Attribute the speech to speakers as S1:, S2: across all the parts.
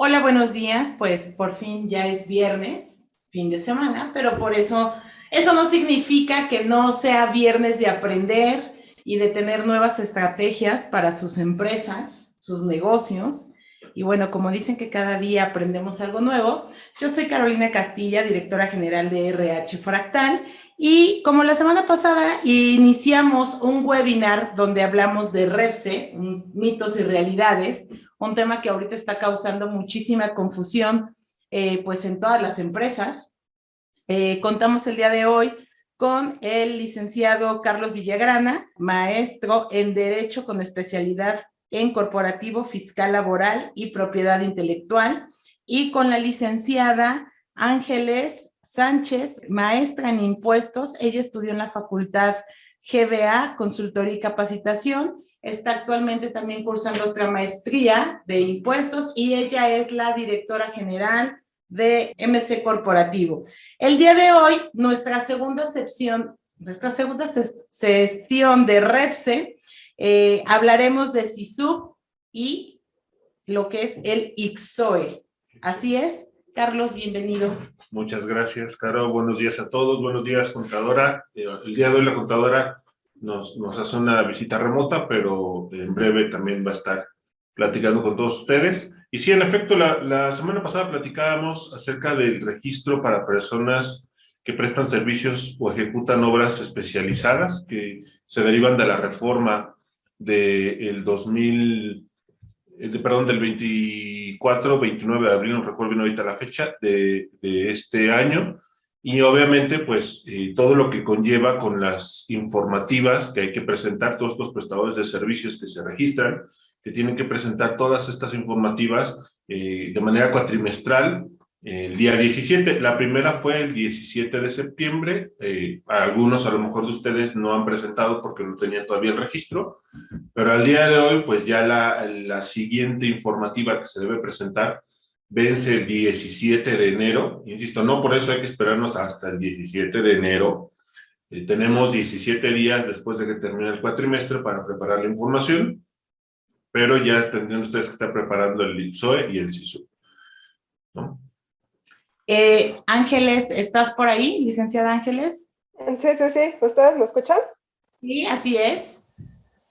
S1: Hola, buenos días. Pues por fin ya es viernes, fin de semana, pero por eso no significa que no sea viernes de aprender y de tener nuevas estrategias para sus empresas, sus negocios. Y bueno, como dicen que cada día aprendemos algo nuevo, yo soy Carolina Castilla, directora general de RH Fractal, y como la semana pasada iniciamos un webinar donde hablamos de REPSE, mitos y realidades, un tema que ahorita está causando muchísima confusión pues en todas las empresas. Contamos el día de hoy con el licenciado Carlos Villagrana, maestro en Derecho con especialidad en Corporativo, Fiscal Laboral y Propiedad Intelectual, y con la licenciada Ángeles Sánchez, maestra en Impuestos. Ella estudió en la Facultad GBA, Consultoría y Capacitación. Está actualmente también cursando otra maestría de Impuestos y ella es la directora general de MC Corporativo. El día de hoy, sesión de REPSE, hablaremos de SISUB y lo que es el ICSOE. Así es, Carlos, bienvenido.
S2: Muchas gracias, Caro. Buenos días a todos. Buenos días, contadora. El día de hoy la contadora nos hace una visita remota, pero en breve también va a estar platicando con todos ustedes. Y sí, en efecto, la semana pasada platicábamos acerca del registro para personas que prestan servicios o ejecutan obras especializadas que se derivan de la reforma del 2000, del 24, 29 de abril, no recuerdo bien ahorita la fecha, de este año. Y obviamente, pues, todo lo que conlleva con las informativas que hay que presentar, todos los prestadores de servicios que se registran, que tienen que presentar todas estas informativas de manera cuatrimestral el día 17. La primera fue el 17 de septiembre. Algunos, a lo mejor de ustedes, no han presentado porque no tenían todavía el registro, pero al día de hoy, pues ya la siguiente informativa que se debe presentar vence el 17 de enero. Insisto, no por eso hay que esperarnos hasta el 17 de enero. Tenemos 17 días después de que termine el cuatrimestre para preparar la información, pero ya tendrían ustedes que estar preparando el IPSOE y el SISU, ¿no?
S1: Ángeles, ¿estás por ahí, licenciada Ángeles?
S3: Sí. ¿Ustedes me escuchan?
S1: Sí, así es.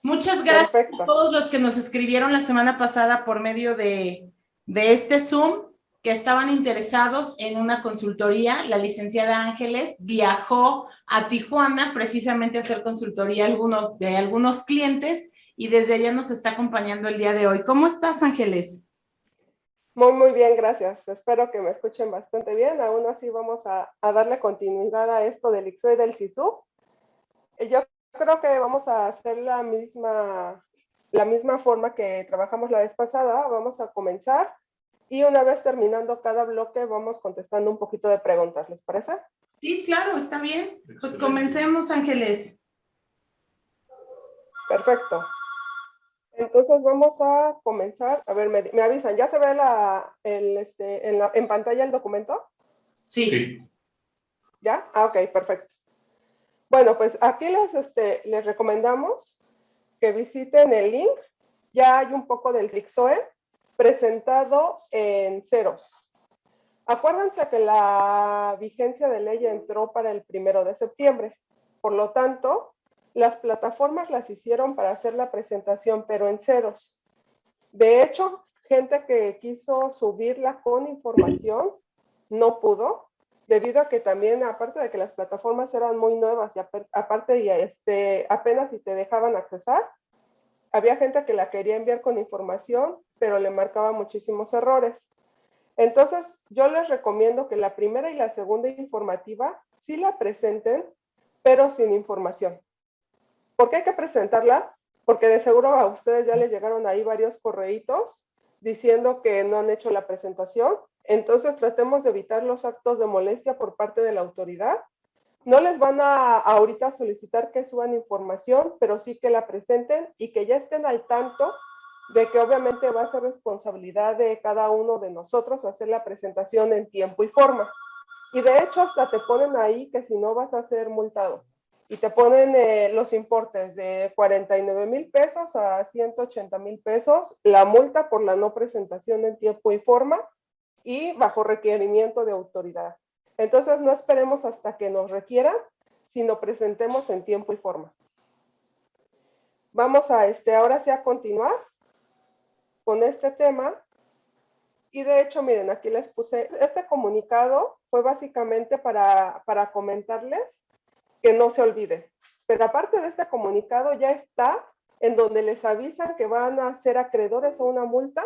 S1: Muchas gracias
S3: Perfecto.
S1: a todos los que nos escribieron la semana pasada por medio de este Zoom, que estaban interesados en una consultoría. La licenciada Ángeles viajó a Tijuana precisamente a hacer consultoría de algunos clientes y desde allá nos está acompañando el día de hoy. ¿Cómo estás, Ángeles?
S3: Muy bien, gracias. Espero que me escuchen bastante bien. Aún así vamos a darle continuidad a esto del ICSOE y del SISU. Yo creo que vamos a hacer la misma forma que trabajamos la vez pasada. Vamos a comenzar y una vez terminando cada bloque vamos contestando un poquito de preguntas. ¿Les parece?
S1: Sí, claro, está bien. Pues comencemos, Ángeles.
S3: Perfecto. Entonces vamos a comenzar. A ver, me avisan, ¿ya se ve en pantalla el documento?
S1: Sí.
S3: ¿Ya? Ok, perfecto. Bueno, pues aquí les recomendamos que visiten el link. Ya hay un poco del ICSOE presentado en ceros. Acuérdense que la vigencia de ley entró para el 1 de septiembre. Por lo tanto, las plataformas las hicieron para hacer la presentación, pero en ceros. De hecho, gente que quiso subirla con información no pudo, debido a que también, aparte de que las plataformas eran muy nuevas y aparte apenas si te dejaban accesar, había gente que la quería enviar con información, pero le marcaba muchísimos errores. Entonces, yo les recomiendo que la primera y la segunda informativa sí la presenten, pero sin información. ¿Por qué hay que presentarla? Porque de seguro a ustedes ya les llegaron ahí varios correitos diciendo que no han hecho la presentación. Entonces tratemos de evitar los actos de molestia por parte de la autoridad. No les van a ahorita solicitar que suban información, pero sí que la presenten y que ya estén al tanto de que obviamente va a ser responsabilidad de cada uno de nosotros hacer la presentación en tiempo y forma. Y de hecho hasta te ponen ahí que si no vas a ser multado. y te ponen los importes de 49,000 pesos a 180,000 pesos, la multa por la no presentación en tiempo y forma y bajo requerimiento de autoridad. Entonces no esperemos hasta que nos requieran, sino presentemos en tiempo y forma. Vamos a ahora sí a continuar con este tema. Y de hecho, miren, aquí les puse, este comunicado fue básicamente para comentarles que no se olvide. Pero aparte de este comunicado ya está en donde les avisan que van a ser acreedores a una multa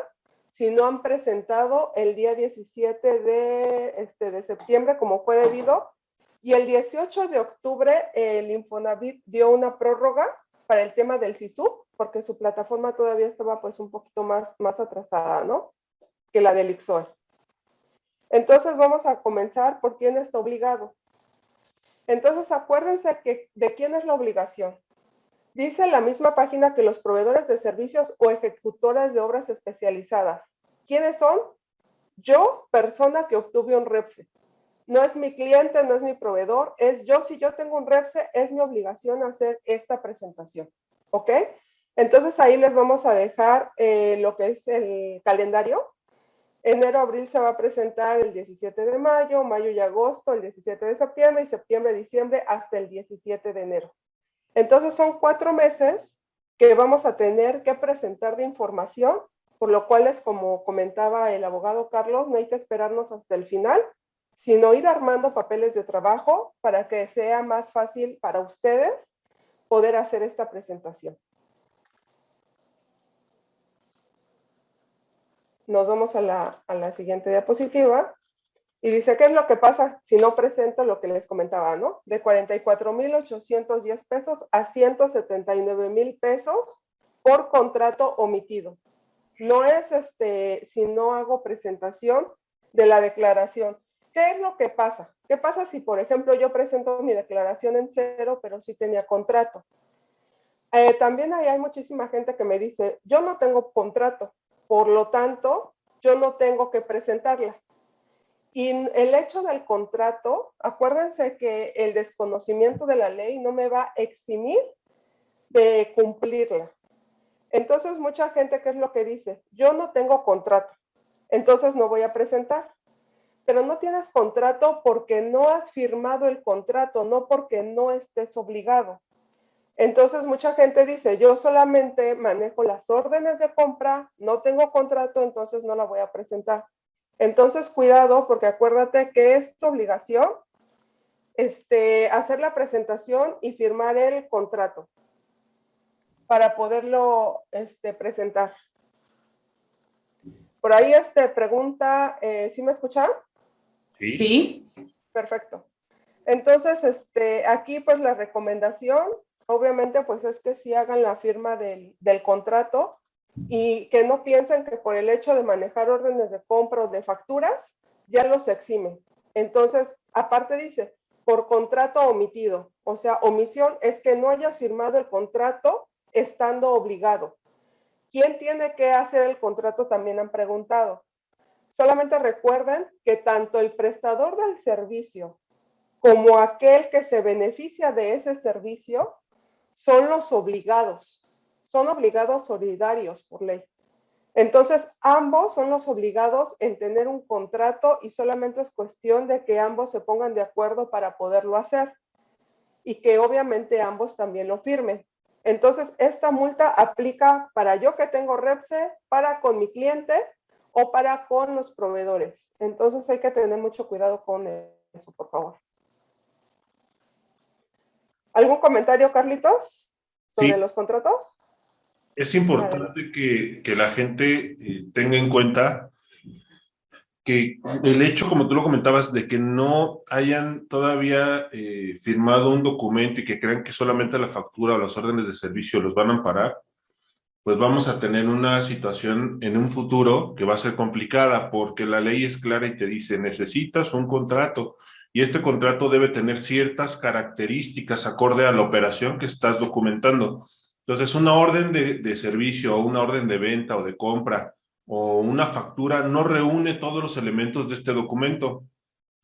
S3: si no han presentado el día 17 de septiembre como fue debido. Y el 18 de octubre el Infonavit dio una prórroga para el tema del SISU, porque su plataforma todavía estaba pues un poquito más atrasada, ¿no? Que la del IXOE. Entonces vamos a comenzar por quién está obligado. Entonces acuérdense de quién es la obligación. Dice la misma página que los proveedores de servicios o ejecutores de obras especializadas. ¿Quiénes son? Yo, persona que obtuve un REPSE. No es mi cliente, no es mi proveedor, es yo. Si yo tengo un REPSE, es mi obligación hacer esta presentación. ¿Ok? Entonces ahí les vamos a dejar lo que es el calendario. Enero, abril se va a presentar el 17 de mayo, mayo y agosto el 17 de septiembre y septiembre, diciembre hasta el 17 de enero. Entonces son 4 meses que vamos a tener que presentar de información, por lo cual es como comentaba el abogado Carlos, no hay que esperarnos hasta el final, sino ir armando papeles de trabajo para que sea más fácil para ustedes poder hacer esta presentación. Nos vamos a la siguiente diapositiva. Y dice, ¿qué es lo que pasa si no presento lo que les comentaba, no? De 44,810 pesos a 179,000 pesos por contrato omitido. No es si no hago presentación de la declaración. ¿Qué es lo que pasa? ¿Qué pasa si, por ejemplo, yo presento mi declaración en cero, pero sí tenía contrato? También hay muchísima gente que me dice, yo no tengo contrato, por lo tanto, yo no tengo que presentarla. Y el hecho del contrato, acuérdense que el desconocimiento de la ley no me va a eximir de cumplirla. Entonces, mucha gente, ¿qué es lo que dice? Yo no tengo contrato, entonces no voy a presentar. Pero no tienes contrato porque no has firmado el contrato, no porque no estés obligado. Entonces, mucha gente dice, yo solamente manejo las órdenes de compra, no tengo contrato, entonces no la voy a presentar. Entonces, cuidado, porque acuérdate que es tu obligación hacer la presentación y firmar el contrato para poderlo presentar. Por ahí pregunta, ¿sí me escuchan?
S1: Sí.
S3: Perfecto. Entonces, aquí pues la recomendación, obviamente, pues es que sí hagan la firma del contrato y que no piensen que por el hecho de manejar órdenes de compra o de facturas, ya los eximen. Entonces, aparte dice, por contrato omitido. O sea, omisión es que no hayas firmado el contrato estando obligado. ¿Quién tiene que hacer el contrato? También han preguntado. Solamente recuerden que tanto el prestador del servicio como aquel que se beneficia de ese servicio son los obligados. Son obligados solidarios por ley. Entonces, ambos son los obligados en tener un contrato y solamente es cuestión de que ambos se pongan de acuerdo para poderlo hacer y que obviamente ambos también lo firmen. Entonces, esta multa aplica para yo que tengo REPSE, para con mi cliente o para con los proveedores. Entonces, hay que tener mucho cuidado con eso, por favor. ¿Algún comentario, Carlitos, sobre los contratos?
S2: Es importante que la gente tenga en cuenta que el hecho, como tú lo comentabas, de que no hayan todavía firmado un documento y que crean que solamente la factura o las órdenes de servicio los van a amparar, pues vamos a tener una situación en un futuro que va a ser complicada porque la ley es clara y te dice, necesitas un contrato y este contrato debe tener ciertas características acorde a la operación que estás documentando. Entonces, una orden de servicio o una orden de venta o de compra o una factura no reúne todos los elementos de este documento.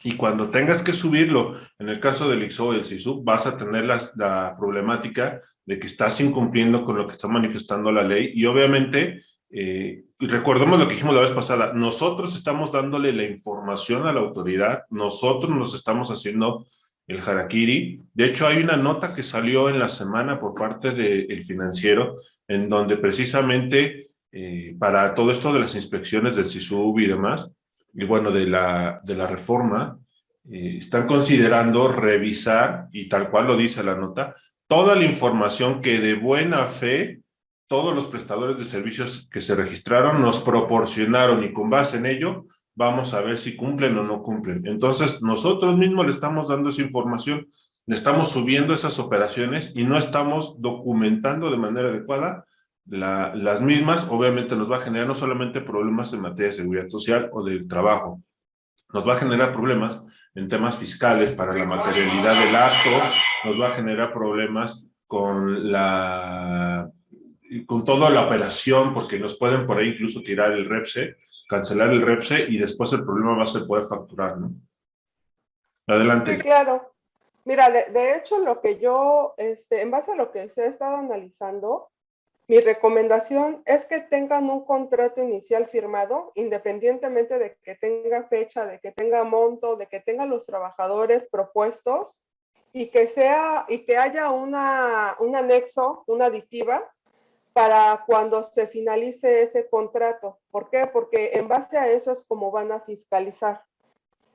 S2: Y cuando tengas que subirlo, en el caso del IXO o del SISU, vas a tener la problemática de que estás incumpliendo con lo que está manifestando la ley. Y obviamente, y recordemos lo que dijimos la vez pasada, nosotros estamos dándole la información a la autoridad, nosotros nos estamos haciendo el harakiri. De hecho, hay una nota que salió en la semana por parte del Financiero, en donde precisamente para todo esto de las inspecciones del SISUB y demás, y bueno, de la reforma, están considerando revisar, y tal cual lo dice la nota, toda la información que de buena fe todos los prestadores de servicios que se registraron nos proporcionaron, y con base en ello vamos a ver si cumplen o no cumplen. Entonces, nosotros mismos le estamos dando esa información, le estamos subiendo esas operaciones y no estamos documentando de manera adecuada las mismas. Obviamente nos va a generar no solamente problemas en materia de seguridad social o del trabajo, nos va a generar problemas en temas fiscales para la materialidad del acto, nos va a generar problemas con toda la operación, porque nos pueden por ahí incluso tirar el REPSE, cancelar el REPSE, y después el problema va a ser poder facturar, ¿no? Adelante.
S3: Sí, claro. Mira, de hecho, lo que yo, en base a lo que se ha estado analizando, mi recomendación es que tengan un contrato inicial firmado, independientemente de que tenga fecha, de que tenga monto, de que tengan los trabajadores propuestos, y que haya un anexo, una aditiva, para cuando se finalice ese contrato. ¿Por qué? Porque en base a eso es como van a fiscalizar.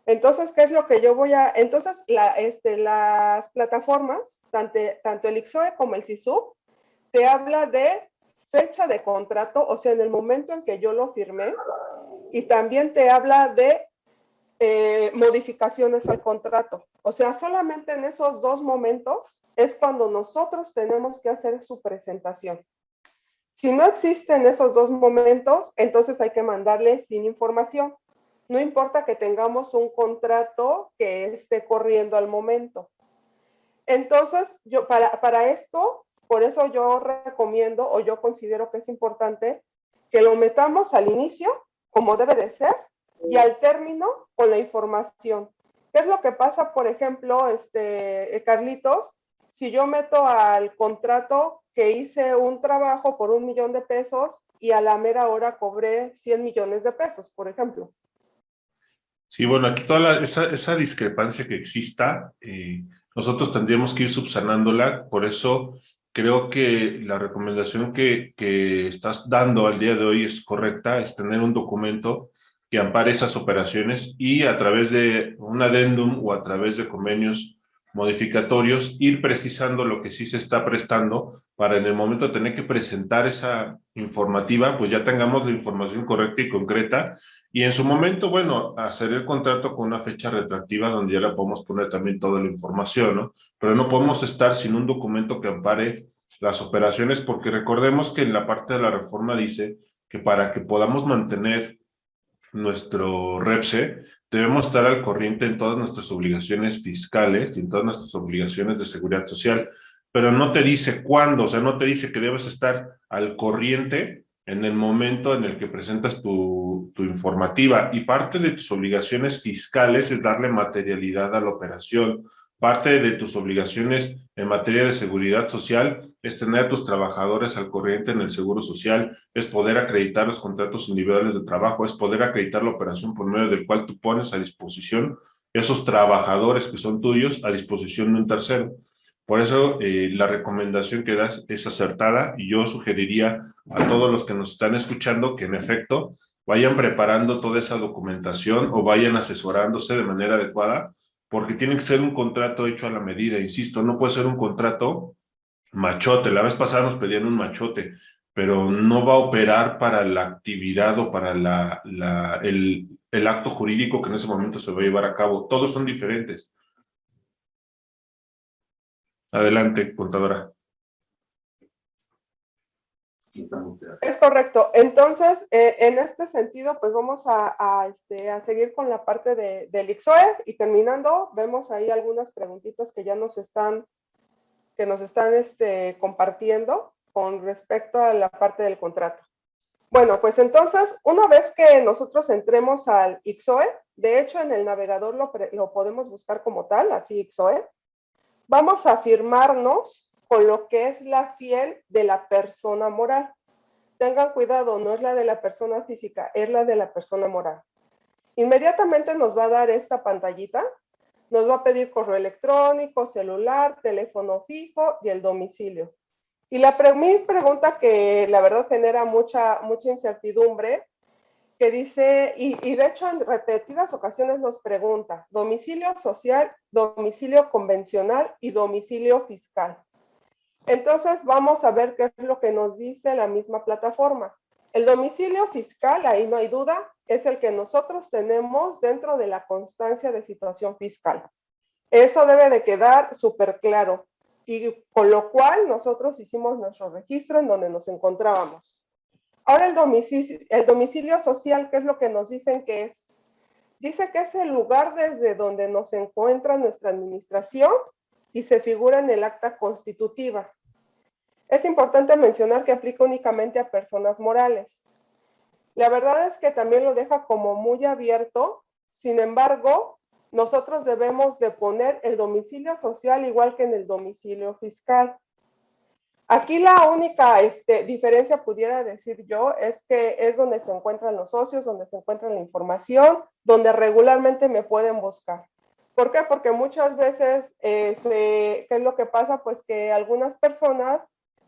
S3: Entonces, ¿qué es lo que yo voy a...? Entonces, las plataformas, tanto el IXOE como el SISU, te habla de fecha de contrato, o sea, en el momento en que yo lo firmé, y también te habla de modificaciones al contrato. O sea, solamente en esos dos momentos es cuando nosotros tenemos que hacer su presentación. Si no existen esos dos momentos, entonces hay que mandarle sin información. No importa que tengamos un contrato que esté corriendo al momento. Entonces, yo para esto, por eso yo recomiendo o yo considero que es importante que lo metamos al inicio, como debe de ser, y al término con la información. ¿Qué es lo que pasa, por ejemplo, Carlitos? Si yo meto al contrato que hice un trabajo por 1 millón de pesos y a la mera hora cobré 100 millones de pesos, por ejemplo.
S2: Sí, bueno, aquí toda esa discrepancia que exista, nosotros tendríamos que ir subsanándola. Por eso creo que la recomendación que estás dando al día de hoy es correcta, es tener un documento que ampare esas operaciones y a través de un adendum o a través de convenios modificatorios ir precisando lo que sí se está prestando para en el momento de tener que presentar esa informativa, pues ya tengamos la información correcta y concreta, y en su momento, bueno, hacer el contrato con una fecha retroactiva donde ya le podemos poner también toda la información, ¿no? Pero no podemos estar sin un documento que ampare las operaciones, porque recordemos que en la parte de la reforma dice que para que podamos mantener nuestro REPSE, debemos estar al corriente en todas nuestras obligaciones fiscales y en todas nuestras obligaciones de seguridad social, pero no te dice cuándo, o sea, no te dice que debes estar al corriente en el momento en el que presentas tu informativa, y parte de tus obligaciones fiscales es darle materialidad a la operación. Parte de tus obligaciones en materia de seguridad social es tener a tus trabajadores al corriente en el seguro social, es poder acreditar los contratos individuales de trabajo, es poder acreditar la operación por medio del cual tú pones a disposición esos trabajadores que son tuyos a disposición de un tercero. Por eso la recomendación que das es acertada, y yo sugeriría a todos los que nos están escuchando que en efecto vayan preparando toda esa documentación o vayan asesorándose de manera adecuada, porque tiene que ser un contrato hecho a la medida, insisto, no puede ser un contrato machote. La vez pasada nos pedían un machote, pero no va a operar para la actividad o para el acto jurídico que en ese momento se va a llevar a cabo. Todos son diferentes. Adelante, contadora.
S3: Es correcto. Entonces, en este sentido, pues vamos a seguir con la parte del IXOE, y terminando, vemos ahí algunas preguntitas que ya nos están compartiendo con respecto a la parte del contrato. Bueno, pues entonces, una vez que nosotros entremos al IXOE, de hecho en el navegador lo podemos buscar como tal, así IXOE, vamos a firmarnos con lo que es la fiel de la persona moral. Tengan cuidado, no es la de la persona física, es la de la persona moral. Inmediatamente nos va a dar esta pantallita, nos va a pedir correo electrónico, celular, teléfono fijo y el domicilio. Y mi pregunta que la verdad genera mucha incertidumbre, que dice, y de hecho en repetidas ocasiones nos pregunta, domicilio social, domicilio convencional y domicilio fiscal. Entonces vamos a ver qué es lo que nos dice la misma plataforma. El domicilio fiscal, ahí no hay duda, es el que nosotros tenemos dentro de la constancia de situación fiscal. Eso debe de quedar súper claro. Y con lo cual nosotros hicimos nuestro registro en donde nos encontrábamos. Ahora el domicilio social, ¿qué es lo que nos dicen que es? Dice que es el lugar desde donde nos encuentra nuestra administración y se figura en el acta constitutiva. Es importante mencionar que aplica únicamente a personas morales. La verdad es que también lo deja como muy abierto, sin embargo, nosotros debemos de poner el domicilio social igual que en el domicilio fiscal. Aquí la única diferencia, pudiera decir yo, es que es donde se encuentran los socios, donde se encuentra la información, donde regularmente me pueden buscar. ¿Por qué? Porque muchas veces, ¿qué es lo que pasa? Pues que algunas personas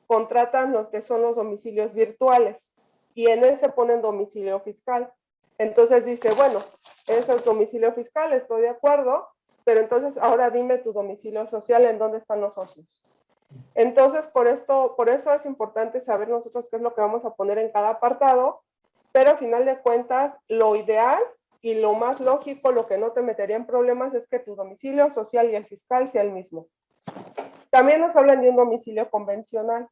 S3: contratan lo que son los domicilios virtuales y en ese ponen domicilio fiscal. Entonces dice, bueno, ese es domicilio fiscal, estoy de acuerdo, pero entonces ahora dime tu domicilio social, ¿en dónde están los socios? Entonces, por eso es importante saber nosotros qué es lo que vamos a poner en cada apartado, pero al final de cuentas, lo ideal y lo más lógico, lo que no te metería en problemas es que tu domicilio social y el fiscal sea el mismo. También nos hablan de un domicilio convencional.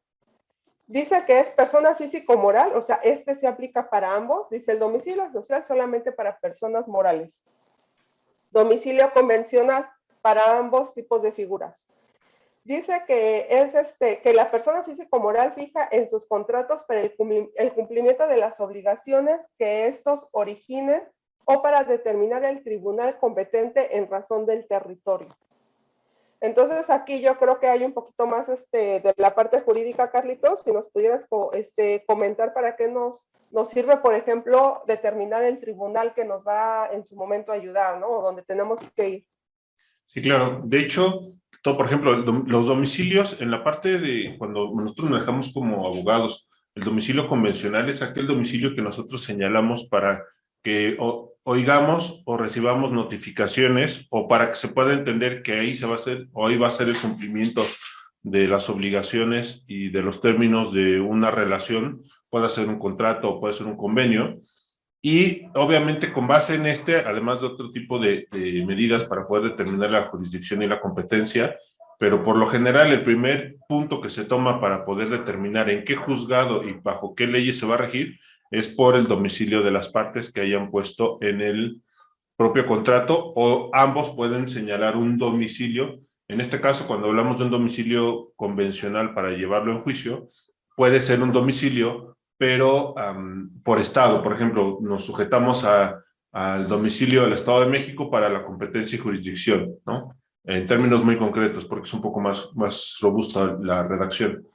S3: Dice que es persona físico-moral, o sea, se aplica para ambos. Dice el domicilio social solamente para personas morales. Domicilio convencional para ambos tipos de figuras. Dice que es que la persona físico-moral fija en sus contratos para el cumplimiento de las obligaciones que estos originen o para determinar el tribunal competente en razón del territorio. Entonces aquí yo creo que hay un poquito más de la parte jurídica, Carlitos, si nos pudieras comentar para qué nos sirve, por ejemplo, determinar el tribunal que nos va en su momento a ayudar, ¿no? O donde tenemos que ir.
S2: Sí, claro. De hecho, por ejemplo, los domicilios, en la parte de cuando nosotros manejamos como abogados, el domicilio convencional es aquel domicilio que nosotros señalamos para que oigamos o recibamos notificaciones o para que se pueda entender que ahí se va a hacer o ahí va a ser el cumplimiento de las obligaciones y de los términos de una relación, puede ser un contrato o puede ser un convenio. Y obviamente con base en además de otro tipo de medidas para poder determinar la jurisdicción y la competencia, pero por lo general el primer punto que se toma para poder determinar en qué juzgado y bajo qué leyes se va a regir es por el domicilio de las partes que hayan puesto en el propio contrato, o ambos pueden señalar un domicilio. En este caso, cuando hablamos de un domicilio convencional para llevarlo en juicio, puede ser un domicilio pero por estado. Por ejemplo, nos sujetamos al domicilio del Estado de México para la competencia y jurisdicción, ¿no? En términos muy concretos, porque es un poco más robusta la redacción.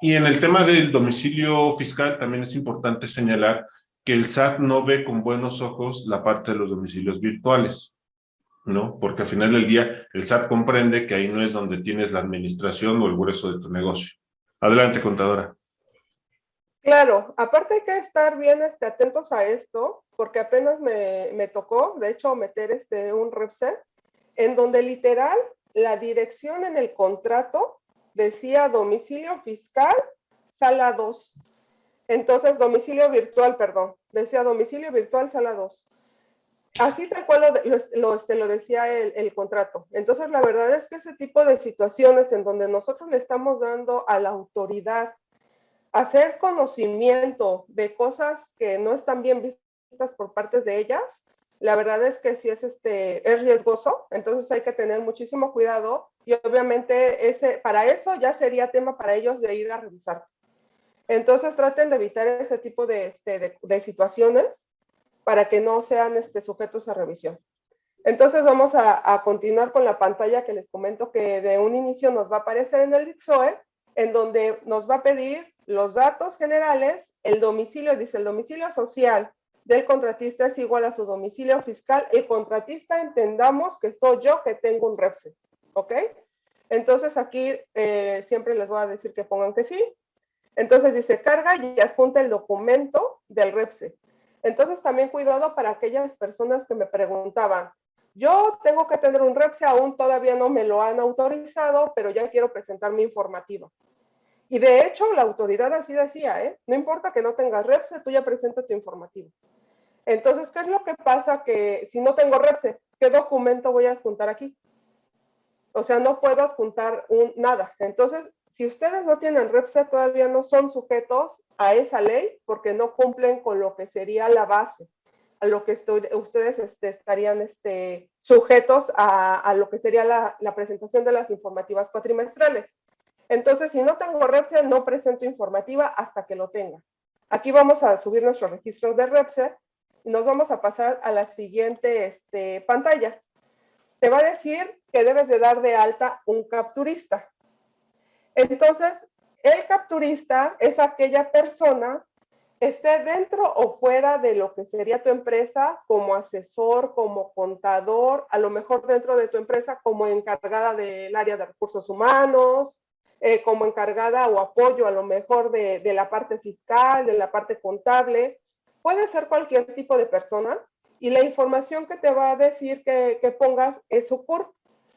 S2: Y en el tema del domicilio fiscal también es importante señalar que el SAT no ve con buenos ojos la parte de los domicilios virtuales, ¿no? Porque al final del día el SAT comprende que ahí no es donde tienes la administración o el grueso de tu negocio. Adelante, contadora.
S3: Claro, aparte hay que estar bien atentos a esto, porque apenas me tocó, de hecho, meter un reset, en donde literal la dirección en el contrato decía domicilio fiscal, sala 2. Entonces, domicilio virtual, perdón, decía domicilio virtual, sala 2. Así tal cual lo decía el contrato. Entonces, la verdad es que ese tipo de situaciones en donde nosotros le estamos dando a la autoridad hacer conocimiento de cosas que no están bien vistas por parte de ellas, la verdad es que sí es riesgoso, entonces hay que tener muchísimo cuidado y obviamente para eso ya sería tema para ellos de ir a revisar. Entonces traten de evitar ese tipo de situaciones para que no sean sujetos a revisión. Entonces vamos a continuar con la pantalla que les comento que de un inicio nos va a aparecer en el DICSOE, en donde nos va a pedir los datos generales, el domicilio, dice el domicilio social del contratista es igual a su domicilio fiscal. El contratista entendamos que soy yo que tengo un REPSE, ¿ok? Entonces aquí siempre les voy a decir que pongan que sí. Entonces dice carga y adjunta el documento del REPSE. Entonces también cuidado para aquellas personas que me preguntaban, yo tengo que tener un REPSE, aún todavía no me lo han autorizado, pero ya quiero presentar mi informativa. Y de hecho la autoridad así decía, no importa que no tengas REPSE, tú ya presenta tu informativa. Entonces, ¿qué es lo que pasa? Que si no tengo REPSE, ¿qué documento voy a adjuntar aquí? O sea, no puedo adjuntar nada. Entonces, si ustedes no tienen REPSE, todavía no son sujetos a esa ley porque no cumplen con lo que sería la base, a lo que ustedes estarían sujetos a lo que sería la presentación de las informativas cuatrimestrales. Entonces, si no tengo REPSE, no presento informativa hasta que lo tenga. Aquí vamos a subir nuestro registro de REPSE y nos vamos a pasar a la siguiente pantalla. Te va a decir que debes de dar de alta un capturista. Entonces, el capturista es aquella persona esté dentro o fuera de lo que sería tu empresa como asesor, como contador, a lo mejor dentro de tu empresa como encargada del área de recursos humanos, como encargada o apoyo a lo mejor de la parte fiscal, de la parte contable. Puede ser cualquier tipo de persona y la información que te va a decir que pongas es su CURP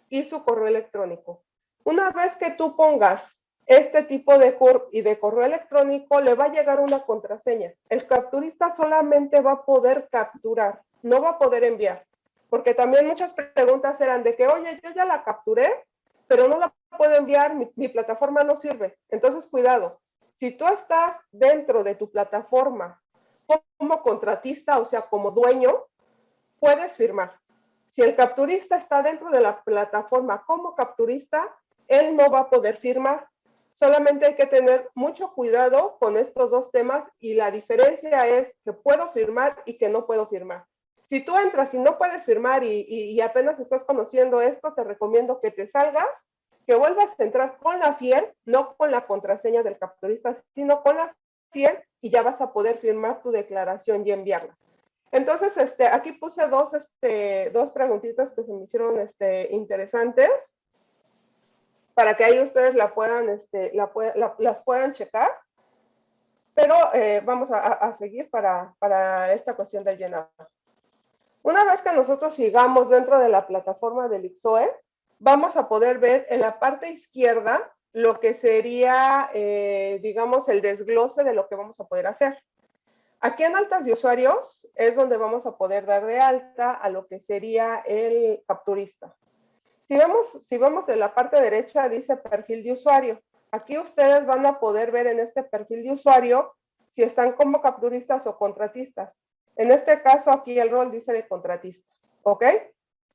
S3: y su correo electrónico. Una vez que tú pongas este tipo de CURP y de correo electrónico, le va a llegar una contraseña. El capturista solamente va a poder capturar, no va a poder enviar. Porque también muchas preguntas eran de que, oye, yo ya la capturé, pero no la puedo enviar, mi plataforma no sirve. Entonces, cuidado. Si tú estás dentro de tu plataforma como contratista, o sea, como dueño, puedes firmar. Si el capturista está dentro de la plataforma como capturista, él no va a poder firmar. Solamente hay que tener mucho cuidado con estos dos temas y la diferencia es que puedo firmar y que no puedo firmar. Si tú entras y no puedes firmar y apenas estás conociendo esto, te recomiendo que te salgas, que vuelvas a entrar con la fiel, no con la contraseña del capturista, sino con la fiel y ya vas a poder firmar tu declaración y enviarla. Entonces, aquí puse dos preguntitas que se me hicieron interesantes para que ahí ustedes las puedan checar. Pero vamos a seguir para esta cuestión del llenado. Una vez que nosotros sigamos dentro de la plataforma del ICSOE, vamos a poder ver en la parte izquierda lo que sería, digamos, el desglose de lo que vamos a poder hacer. Aquí en altas de usuarios es donde vamos a poder dar de alta a lo que sería el capturista. Si vemos en la parte derecha dice perfil de usuario. Aquí ustedes van a poder ver en este perfil de usuario si están como capturistas o contratistas. En este caso aquí el rol dice de contratista, ¿ok?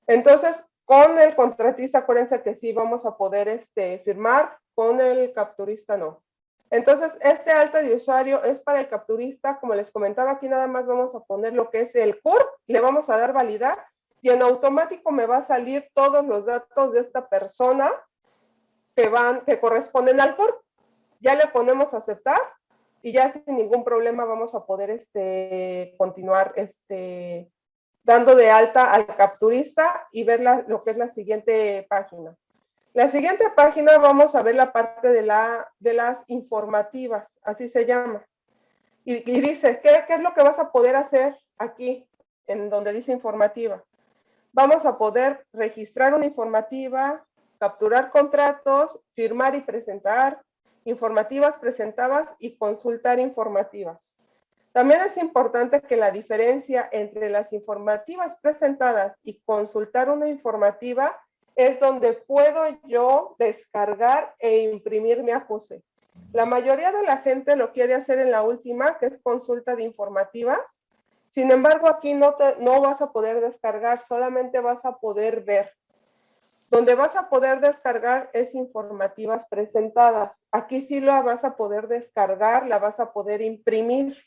S3: Entonces, con el contratista, acuérdense que sí vamos a poder firmar, con el capturista no. Entonces, este alta de usuario es para el capturista. Como les comentaba, aquí nada más vamos a poner lo que es el CURP, le vamos a dar validar y en automático me va a salir todos los datos de esta persona que corresponden al CURP. Ya le ponemos a aceptar y ya sin ningún problema vamos a poder continuar dando de alta al capturista y ver lo que es la siguiente página. La siguiente página vamos a ver la parte de las informativas, así se llama. Y dice, ¿qué es lo que vas a poder hacer aquí, en donde dice informativa? Vamos a poder registrar una informativa, capturar contratos, firmar y presentar, informativas presentadas y consultar informativas. También es importante que la diferencia entre las informativas presentadas y consultar una informativa es donde puedo yo descargar e imprimir mi acuse. La mayoría de la gente lo quiere hacer en la última, que es consulta de informativas. Sin embargo, aquí no vas a poder descargar, solamente vas a poder ver. Donde vas a poder descargar es informativas presentadas. Aquí sí la vas a poder descargar, la vas a poder imprimir.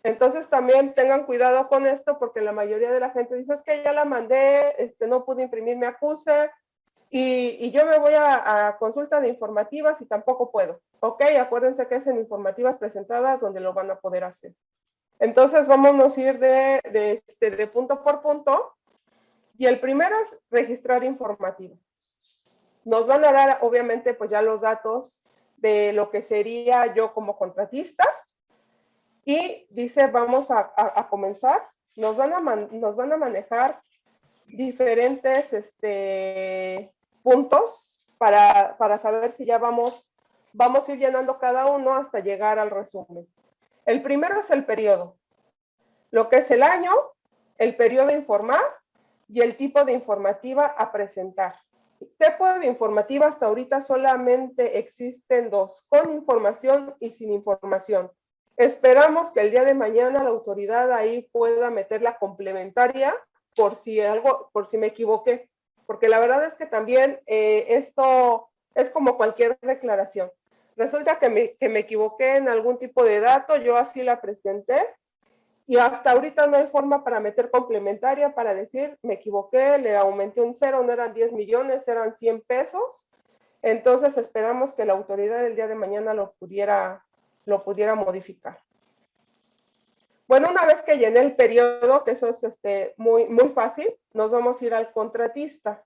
S3: Entonces también tengan cuidado con esto porque la mayoría de la gente dice, es que ya la mandé, no pude imprimir mi acuse y yo me voy a consulta de informativas y tampoco puedo. Ok, acuérdense que es en informativas presentadas donde lo van a poder hacer. Entonces vámonos a ir de punto por punto. Y el primero es registrar informativa. Nos van a dar, obviamente, pues ya los datos de lo que sería yo como contratista. Y dice, vamos a comenzar. Nos van a manejar diferentes puntos para saber si ya vamos a ir llenando cada uno hasta llegar al resumen. El primero es el periodo. Lo que es el año, el periodo a informar y el tipo de informativa a presentar. Tipo de informativa hasta ahorita solamente existen dos, con información y sin información. Esperamos que el día de mañana la autoridad ahí pueda meter la complementaria por si me equivoqué, porque la verdad es que también esto es como cualquier declaración. Resulta que me equivoqué en algún tipo de dato, yo así la presenté, y hasta ahorita no hay forma para meter complementaria para decir, me equivoqué, le aumenté un cero, no eran 10 millones, eran 100 pesos. Entonces esperamos que la autoridad el día de mañana lo pudiera modificar. Bueno, una vez que llené el periodo, que eso es muy fácil, nos vamos a ir al contratista.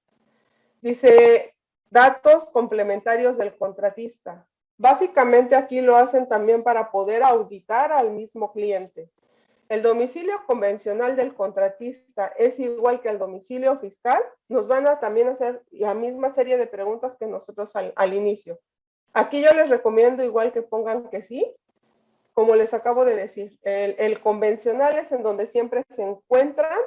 S3: Dice, datos complementarios del contratista. Básicamente aquí lo hacen también para poder auditar al mismo cliente. El domicilio convencional del contratista es igual que el domicilio fiscal. Nos van a también hacer la misma serie de preguntas que nosotros al inicio. Aquí yo les recomiendo igual que pongan que sí, como les acabo de decir. El convencional es en donde siempre se encuentran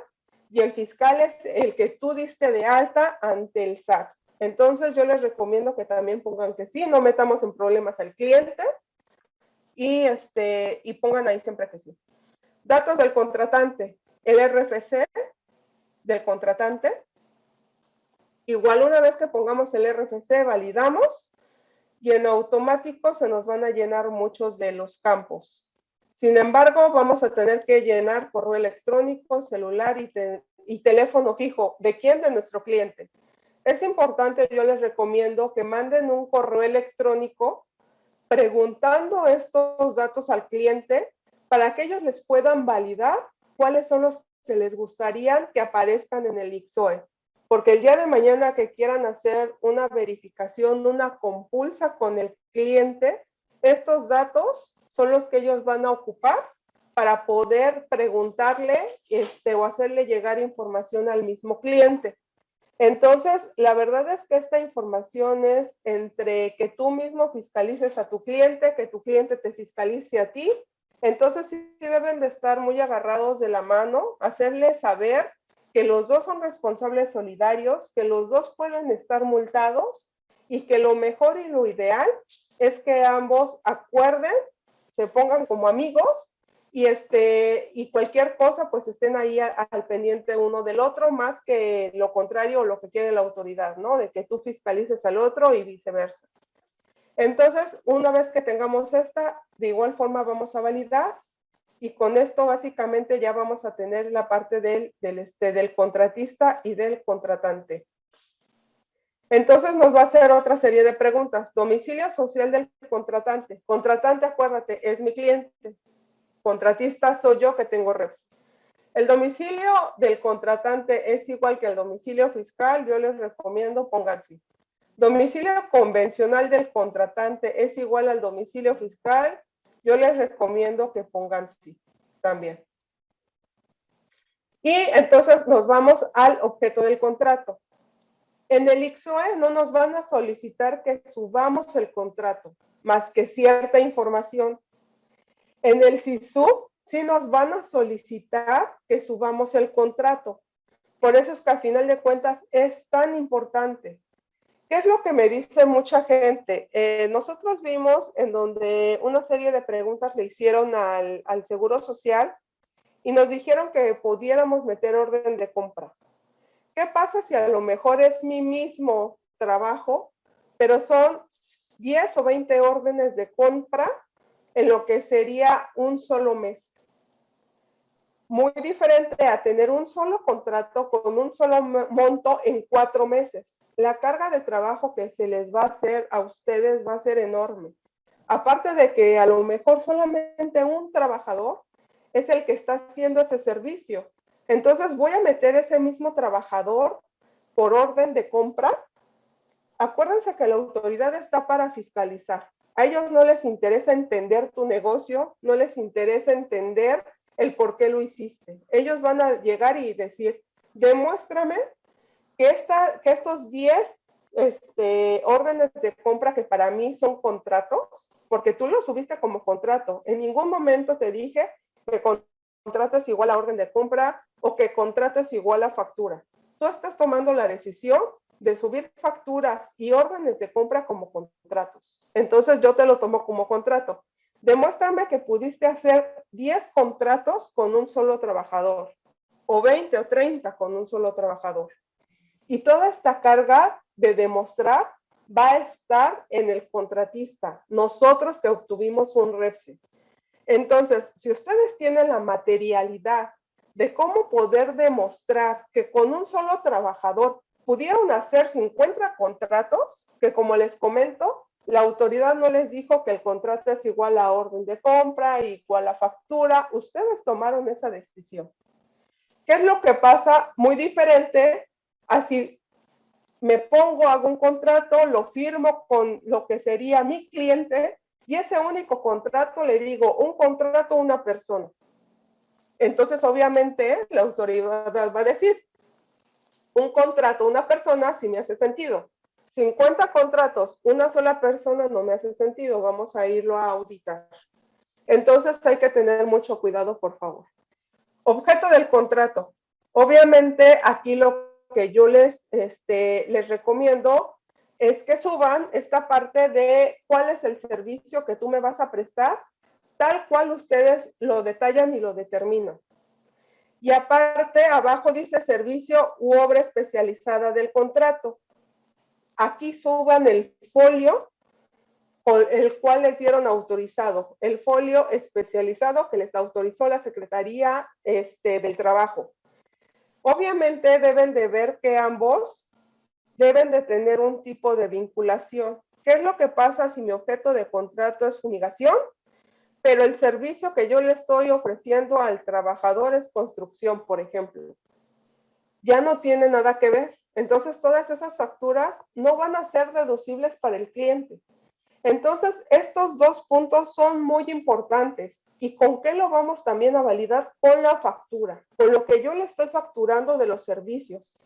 S3: y el fiscal es el que tú diste de alta ante el SAT. Entonces yo les recomiendo que también pongan que sí, no metamos en problemas al cliente y pongan ahí siempre que sí. Datos del contratante, el RFC del contratante. Igual una vez que pongamos el RFC, validamos y en automático se nos van a llenar muchos de los campos. Sin embargo, vamos a tener que llenar correo electrónico, celular y teléfono fijo. ¿De quién? De nuestro cliente. Es importante, yo les recomiendo que manden un correo electrónico preguntando estos datos al cliente para que ellos les puedan validar cuáles son los que les gustaría que aparezcan en el ICSOE. Porque el día de mañana que quieran hacer una verificación, una compulsa con el cliente, estos datos son los que ellos van a ocupar para poder preguntarle o hacerle llegar información al mismo cliente. Entonces, la verdad es que esta información es entre que tú mismo fiscalices a tu cliente, que tu cliente te fiscalice a ti. Entonces, sí deben de estar muy agarrados de la mano, hacerles saber que los dos son responsables solidarios, que los dos pueden estar multados y que lo mejor y lo ideal es que ambos acuerden, se pongan como amigos y cualquier cosa pues estén ahí al pendiente uno del otro, más que lo contrario o lo que quiere la autoridad, ¿no? De que tú fiscalices al otro y viceversa. Entonces, una vez que tengamos esta, de igual forma vamos a validar y con esto básicamente ya vamos a tener la parte del contratista y del contratante. Entonces nos va a hacer otra serie de preguntas. Domicilio social del contratante. Contratante, acuérdate, es mi cliente. Contratista soy yo que tengo reps. El domicilio del contratante es igual que el domicilio fiscal. Yo les recomiendo pongan sí. Domicilio convencional del contratante es igual al domicilio fiscal. Yo les recomiendo que pongan sí también. Y entonces nos vamos al objeto del contrato. En el ICSOE no nos van a solicitar que subamos el contrato, más que cierta información. En el SISU sí nos van a solicitar que subamos el contrato. Por eso es que al final de cuentas es tan importante. ¿Qué es lo que me dice mucha gente? Nosotros vimos en donde una serie de preguntas le hicieron al Seguro Social y nos dijeron que pudiéramos meter orden de compra. ¿Qué pasa si a lo mejor es mi mismo trabajo, pero son 10 o 20 órdenes de compra en lo que sería un solo mes? Muy diferente a tener un solo contrato con un solo monto en 4 meses. La carga de trabajo que se les va a hacer a ustedes va a ser enorme. Aparte de que a lo mejor solamente un trabajador es el que está haciendo ese servicio. Entonces voy a meter ese mismo trabajador por orden de compra. Acuérdense que la autoridad está para fiscalizar. A ellos no les interesa entender tu negocio, no les interesa entender el por qué lo hiciste. Ellos van a llegar y decir, demuéstrame que estos 10 órdenes de compra que para mí son contratos, porque tú lo subiste como contrato. En ningún momento te dije que contrato es igual a orden de compra o que contrato es igual a factura. Tú estás tomando la decisión de subir facturas y órdenes de compra como contratos. Entonces yo te lo tomo como contrato. Demuéstrame que pudiste hacer 10 contratos con un solo trabajador, o 20 o 30 con un solo trabajador. Y toda esta carga de demostrar va a estar en el contratista, nosotros que obtuvimos un REFSE. Entonces, si ustedes tienen la materialidad de cómo poder demostrar que con un solo trabajador pudieron hacer 50 contratos, que como les comento, la autoridad no les dijo que el contrato es igual a orden de compra, igual a factura, ustedes tomaron esa decisión. ¿Qué es lo que pasa? Muy diferente así me pongo, hago un contrato, lo firmo con lo que sería mi cliente y ese único contrato le digo, un contrato a una persona. Entonces, obviamente, la autoridad va a decir, un contrato a una persona sí me hace sentido. 50 contratos, una sola persona no me hace sentido, vamos a irlo a auditar. Entonces, hay que tener mucho cuidado, por favor. Objeto del contrato. Obviamente, aquí lo que yo les recomiendo es que suban esta parte de cuál es el servicio que tú me vas a prestar, tal cual ustedes lo detallan y lo determinan. Y aparte, abajo dice servicio u obra especializada del contrato. Aquí suban el folio con el cual les dieron autorizado, el folio especializado que les autorizó la Secretaría del Trabajo. Obviamente deben de ver que ambos deben de tener un tipo de vinculación. ¿Qué es lo que pasa si mi objeto de contrato es fumigación? Pero el servicio que yo le estoy ofreciendo al trabajador es construcción, por ejemplo. Ya no tiene nada que ver. Entonces, todas esas facturas no van a ser deducibles para el cliente. Entonces, estos dos puntos son muy importantes. ¿Y con qué lo vamos también a validar? Con la factura, con lo que yo le estoy facturando de los servicios.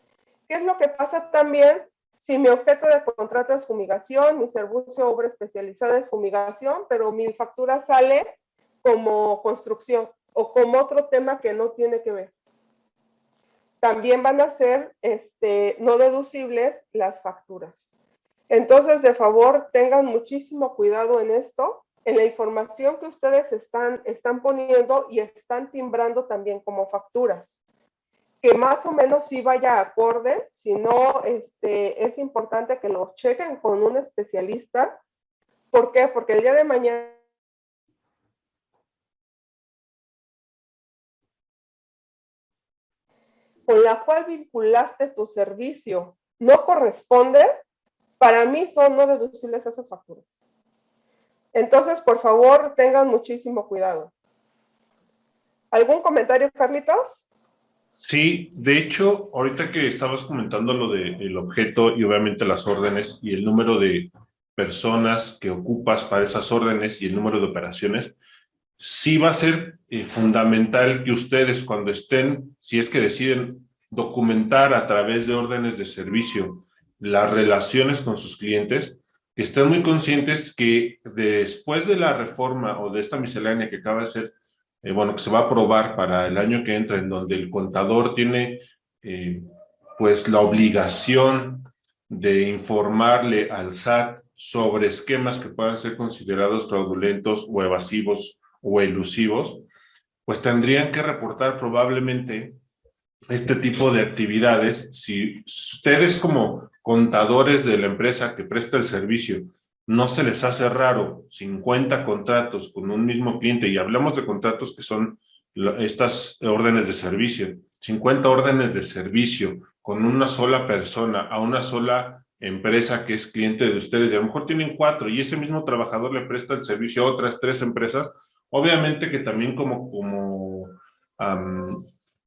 S3: ¿Qué es lo que pasa también si mi objeto de contrato es fumigación, mi servicio obra especializada es fumigación, pero mi factura sale como construcción o como otro tema que no tiene que ver? También van a ser no deducibles las facturas. Entonces, de favor, tengan muchísimo cuidado en esto, en la información que ustedes están poniendo y están timbrando también como facturas. Que más o menos sí vaya acorde, si no, es importante que lo chequen con un especialista. ¿Por qué? Porque el día de mañana con la cual vinculaste tu servicio no corresponde, para mí son no deducibles esas facturas. Entonces, por favor, tengan muchísimo cuidado. ¿Algún comentario, Carlitos?
S2: Sí, de hecho, ahorita que estabas comentando lo del objeto y obviamente las órdenes y el número de personas que ocupas para esas órdenes y el número de operaciones, sí va a ser fundamental que ustedes cuando estén, si es que deciden documentar a través de órdenes de servicio las relaciones con sus clientes, que estén muy conscientes que después de la reforma o de esta miscelánea que acaba de ser bueno, que se va a aprobar para el año que entra, en donde el contador tiene pues la obligación de informarle al SAT sobre esquemas que puedan ser considerados fraudulentos o evasivos o elusivos, pues tendrían que reportar probablemente este tipo de actividades, si ustedes como contadores de la empresa que presta el servicio, no se les hace raro 50 contratos con un mismo cliente, y hablamos de contratos que son estas órdenes de servicio, 50 órdenes de servicio con una sola persona a una sola empresa que es cliente de ustedes, y a lo mejor tienen 4 y ese mismo trabajador le presta el servicio a otras 3 empresas, obviamente que también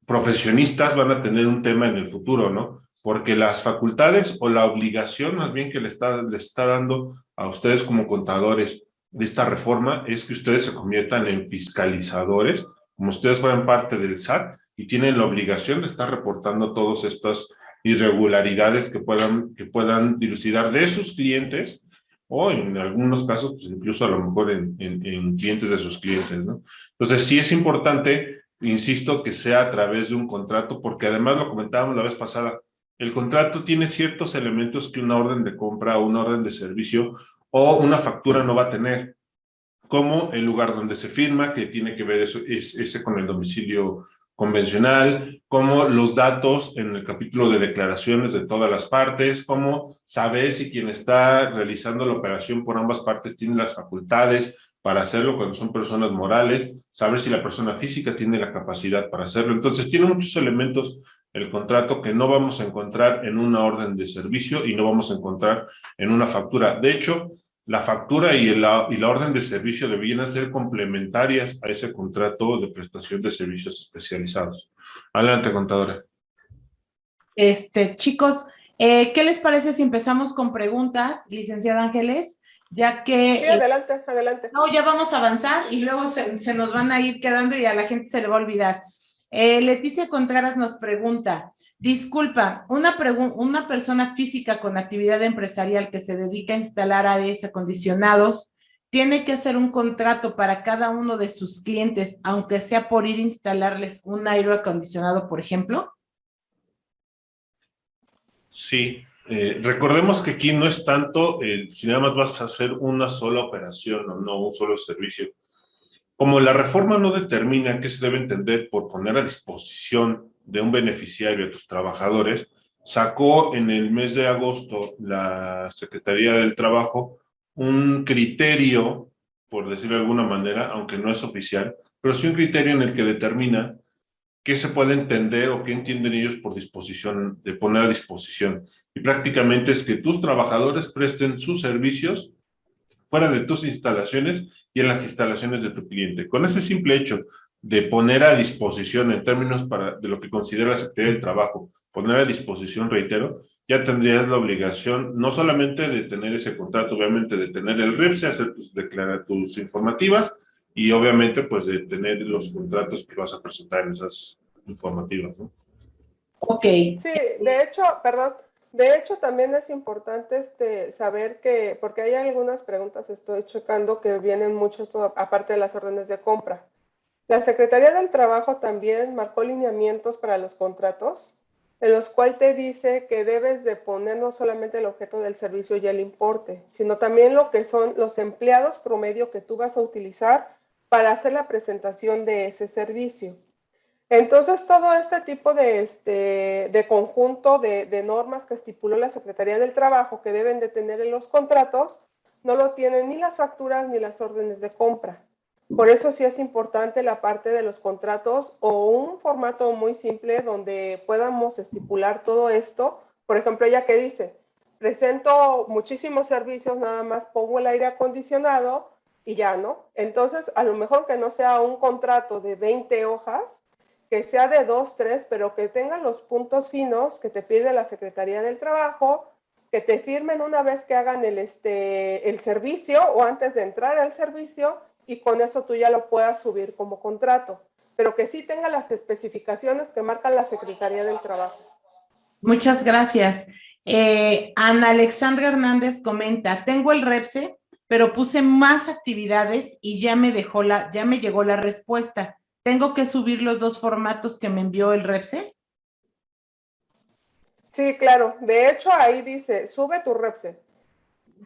S2: profesionistas van a tener un tema en el futuro, ¿no? Porque las facultades o la obligación más bien que les está dando a ustedes como contadores de esta reforma es que ustedes se conviertan en fiscalizadores, como ustedes fueran parte del SAT y tienen la obligación de estar reportando todas estas irregularidades que puedan dilucidar de sus clientes o en algunos casos, pues incluso a lo mejor en clientes de sus clientes, ¿no? Entonces, sí es importante, insisto, que sea a través de un contrato, porque además lo comentábamos la vez pasada, el contrato tiene ciertos elementos que una orden de compra o una orden de servicio o una factura no va a tener, como el lugar donde se firma, que tiene que ver ese con el domicilio convencional, como los datos en el capítulo de declaraciones de todas las partes, como saber si quien está realizando la operación por ambas partes tiene las facultades para hacerlo cuando son personas morales, saber si la persona física tiene la capacidad para hacerlo. Entonces, tiene muchos elementos el contrato que no vamos a encontrar en una orden de servicio y no vamos a encontrar en una factura. De hecho, la factura y la orden de servicio deberían ser complementarias a ese contrato de prestación de servicios especializados. Adelante, contadora.
S1: Chicos, ¿qué les parece si empezamos con preguntas, licenciada Ángeles? Ya que...
S3: Sí, adelante, adelante.
S1: No, ya vamos a avanzar y luego se nos van a ir quedando y a la gente se le va a olvidar. Leticia Contreras nos pregunta, disculpa, una persona física con actividad empresarial que se dedica a instalar aires acondicionados, ¿tiene que hacer un contrato para cada uno de sus clientes, aunque sea por ir a instalarles un aire acondicionado, por ejemplo?
S2: Sí, recordemos que aquí no es tanto si nada más vas a hacer una sola operación o no un solo servicio. Como la reforma no determina qué se debe entender por poner a disposición de un beneficiario a tus trabajadores, sacó en el mes de agosto la Secretaría del Trabajo un criterio, por decirlo de alguna manera, aunque no es oficial, pero sí un criterio en el que determina qué se puede entender o qué entienden ellos por disposición, de poner a disposición. Y prácticamente es que tus trabajadores presten sus servicios fuera de tus instalaciones y en las instalaciones de tu cliente. Con ese simple hecho de poner a disposición en términos de lo que considera la Secretaría del Trabajo, poner a disposición, reitero, ya tendrías la obligación no solamente de tener ese contrato, obviamente de tener el REPSE, hacer tus informativas y obviamente pues de tener los contratos que vas a presentar en esas informativas, ¿no?
S1: Ok.
S3: Sí, de hecho, perdón, de hecho también es importante saber que, porque hay algunas preguntas, estoy checando que vienen mucho aparte de las órdenes de compra. La Secretaría del Trabajo también marcó lineamientos para los contratos, en los cuales te dice que debes de poner no solamente el objeto del servicio y el importe, sino también lo que son los empleados promedio que tú vas a utilizar para hacer la presentación de ese servicio. Entonces, todo este tipo de conjunto de normas que estipuló la Secretaría del Trabajo que deben de tener en los contratos, no lo tienen ni las facturas ni las órdenes de compra. Por eso sí es importante la parte de los contratos o un formato muy simple donde podamos estipular todo esto. Por ejemplo, ella que dice, presento muchísimos servicios, nada más pongo el aire acondicionado y ya, ¿no? Entonces, a lo mejor que no sea un contrato de 20 hojas, que sea de 2, 3, pero que tenga los puntos finos que te pide la Secretaría del Trabajo, que te firmen una vez que hagan el servicio o antes de entrar al servicio y con eso tú ya lo puedas subir como contrato, pero que sí tenga las especificaciones que marca la Secretaría del Trabajo.
S1: Muchas gracias. Ana Alexandra Hernández comenta, tengo el REPSE, pero puse más actividades y ya me llegó la respuesta. ¿Tengo que subir los 2 formatos que me envió el REPSE?
S3: Sí, claro. De hecho, ahí dice, sube tu REPSE,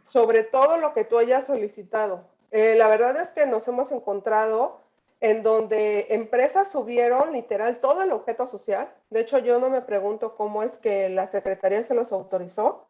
S3: sobre todo lo que tú hayas solicitado. La verdad es que nos hemos encontrado en donde empresas subieron literal todo el objeto social. De hecho, yo no me pregunto cómo es que la Secretaría se los autorizó,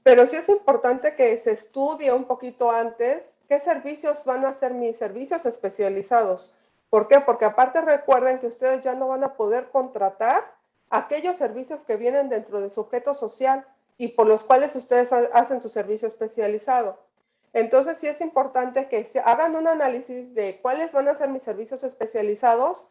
S3: pero sí es importante que se estudie un poquito antes qué servicios van a ser mis servicios especializados. ¿Por qué? Porque aparte recuerden que ustedes ya no van a poder contratar aquellos servicios que vienen dentro de su objeto social y por los cuales ustedes hacen su servicio especializado. Entonces sí es importante que se hagan un análisis de cuáles van a ser mis servicios especializados,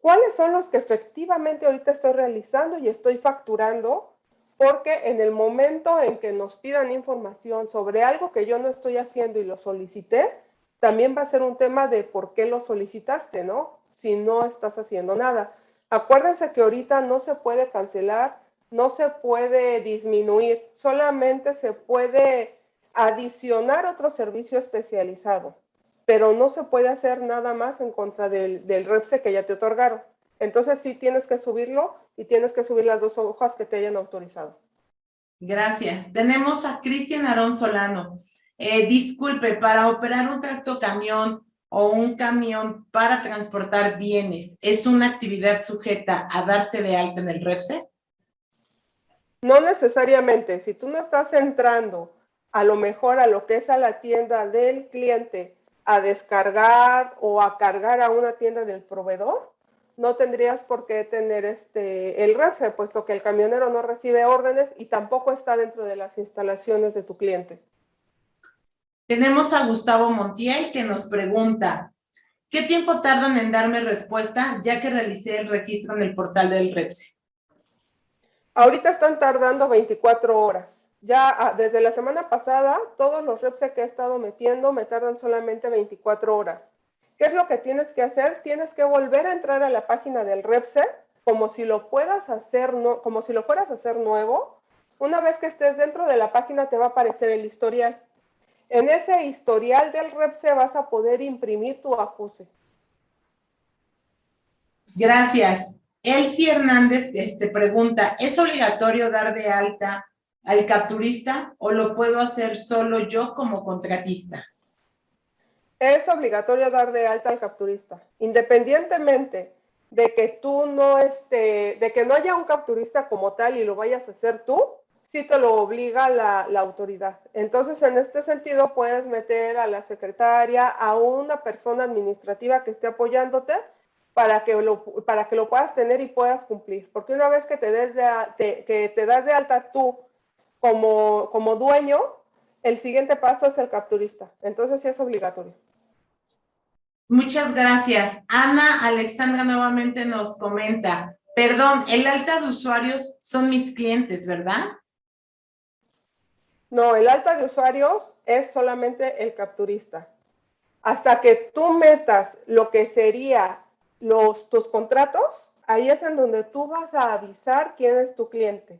S3: cuáles son los que efectivamente ahorita estoy realizando y estoy facturando, porque en el momento en que nos pidan información sobre algo que yo no estoy haciendo y lo solicité, también va a ser un tema de por qué lo solicitaste, ¿no? Si no estás haciendo nada. Acuérdense que ahorita no se puede cancelar, no se puede disminuir, solamente se puede adicionar otro servicio especializado, pero no se puede hacer nada más en contra del REPSE que ya te otorgaron. Entonces sí tienes que subirlo y tienes que subir las 2 hojas que te hayan autorizado.
S1: Gracias. Tenemos a Cristian Aarón Solano. Disculpe, para operar un tractocamión o un camión para transportar bienes, ¿es una actividad sujeta a darse de alta en el REPSE?
S3: No necesariamente. Si tú no estás entrando a lo mejor a lo que es a la tienda del cliente a descargar o a cargar a una tienda del proveedor, no tendrías por qué tener el REPSE, puesto que el camionero no recibe órdenes y tampoco está dentro de las instalaciones de tu cliente.
S1: Tenemos a Gustavo Montiel que nos pregunta, ¿qué tiempo tardan en darme respuesta ya que realicé el registro en el portal del REPSE?
S3: Ahorita están tardando 24 horas. Ya desde la semana pasada, todos los REPSE que he estado metiendo me tardan solamente 24 horas. ¿Qué es lo que tienes que hacer? Tienes que volver a entrar a la página del REPSE como si lo fueras a hacer nuevo. Una vez que estés dentro de la página te va a aparecer el historial. En ese historial del REPSE vas a poder imprimir tu acuse.
S1: Gracias. Elsie Hernández pregunta, ¿es obligatorio dar de alta al capturista o lo puedo hacer solo yo como contratista?
S3: Es obligatorio dar de alta al capturista, independientemente de que tú no de que no haya un capturista como tal y lo vayas a hacer tú, sí te lo obliga la autoridad. Entonces, en este sentido, puedes meter a la secretaria, a una persona administrativa que esté apoyándote para que lo puedas tener y puedas cumplir. Porque una vez que te das de alta tú como dueño, el siguiente paso es el capturista. Entonces, sí es obligatorio.
S1: Muchas gracias. Ana Alexandra nuevamente nos comenta, perdón, el alta de usuarios son mis clientes, ¿verdad?
S3: No, el alta de usuarios es solamente el capturista. Hasta que tú metas lo que sería tus contratos, ahí es en donde tú vas a avisar quién es tu cliente.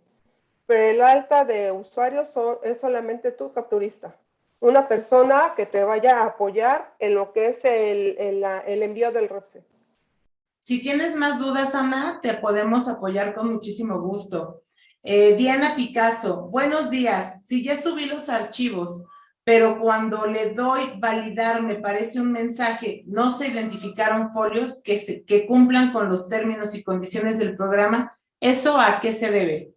S3: Pero el alta de usuarios es solamente tu capturista. Una persona que te vaya a apoyar en lo que es el envío del REPSE.
S1: Si tienes más dudas, Ana, te podemos apoyar con muchísimo gusto. Diana Picasso, buenos días. Si ya subí los archivos, pero cuando le doy validar me parece un mensaje, no se identificaron folios que cumplan con los términos y condiciones del programa, ¿eso a qué se debe?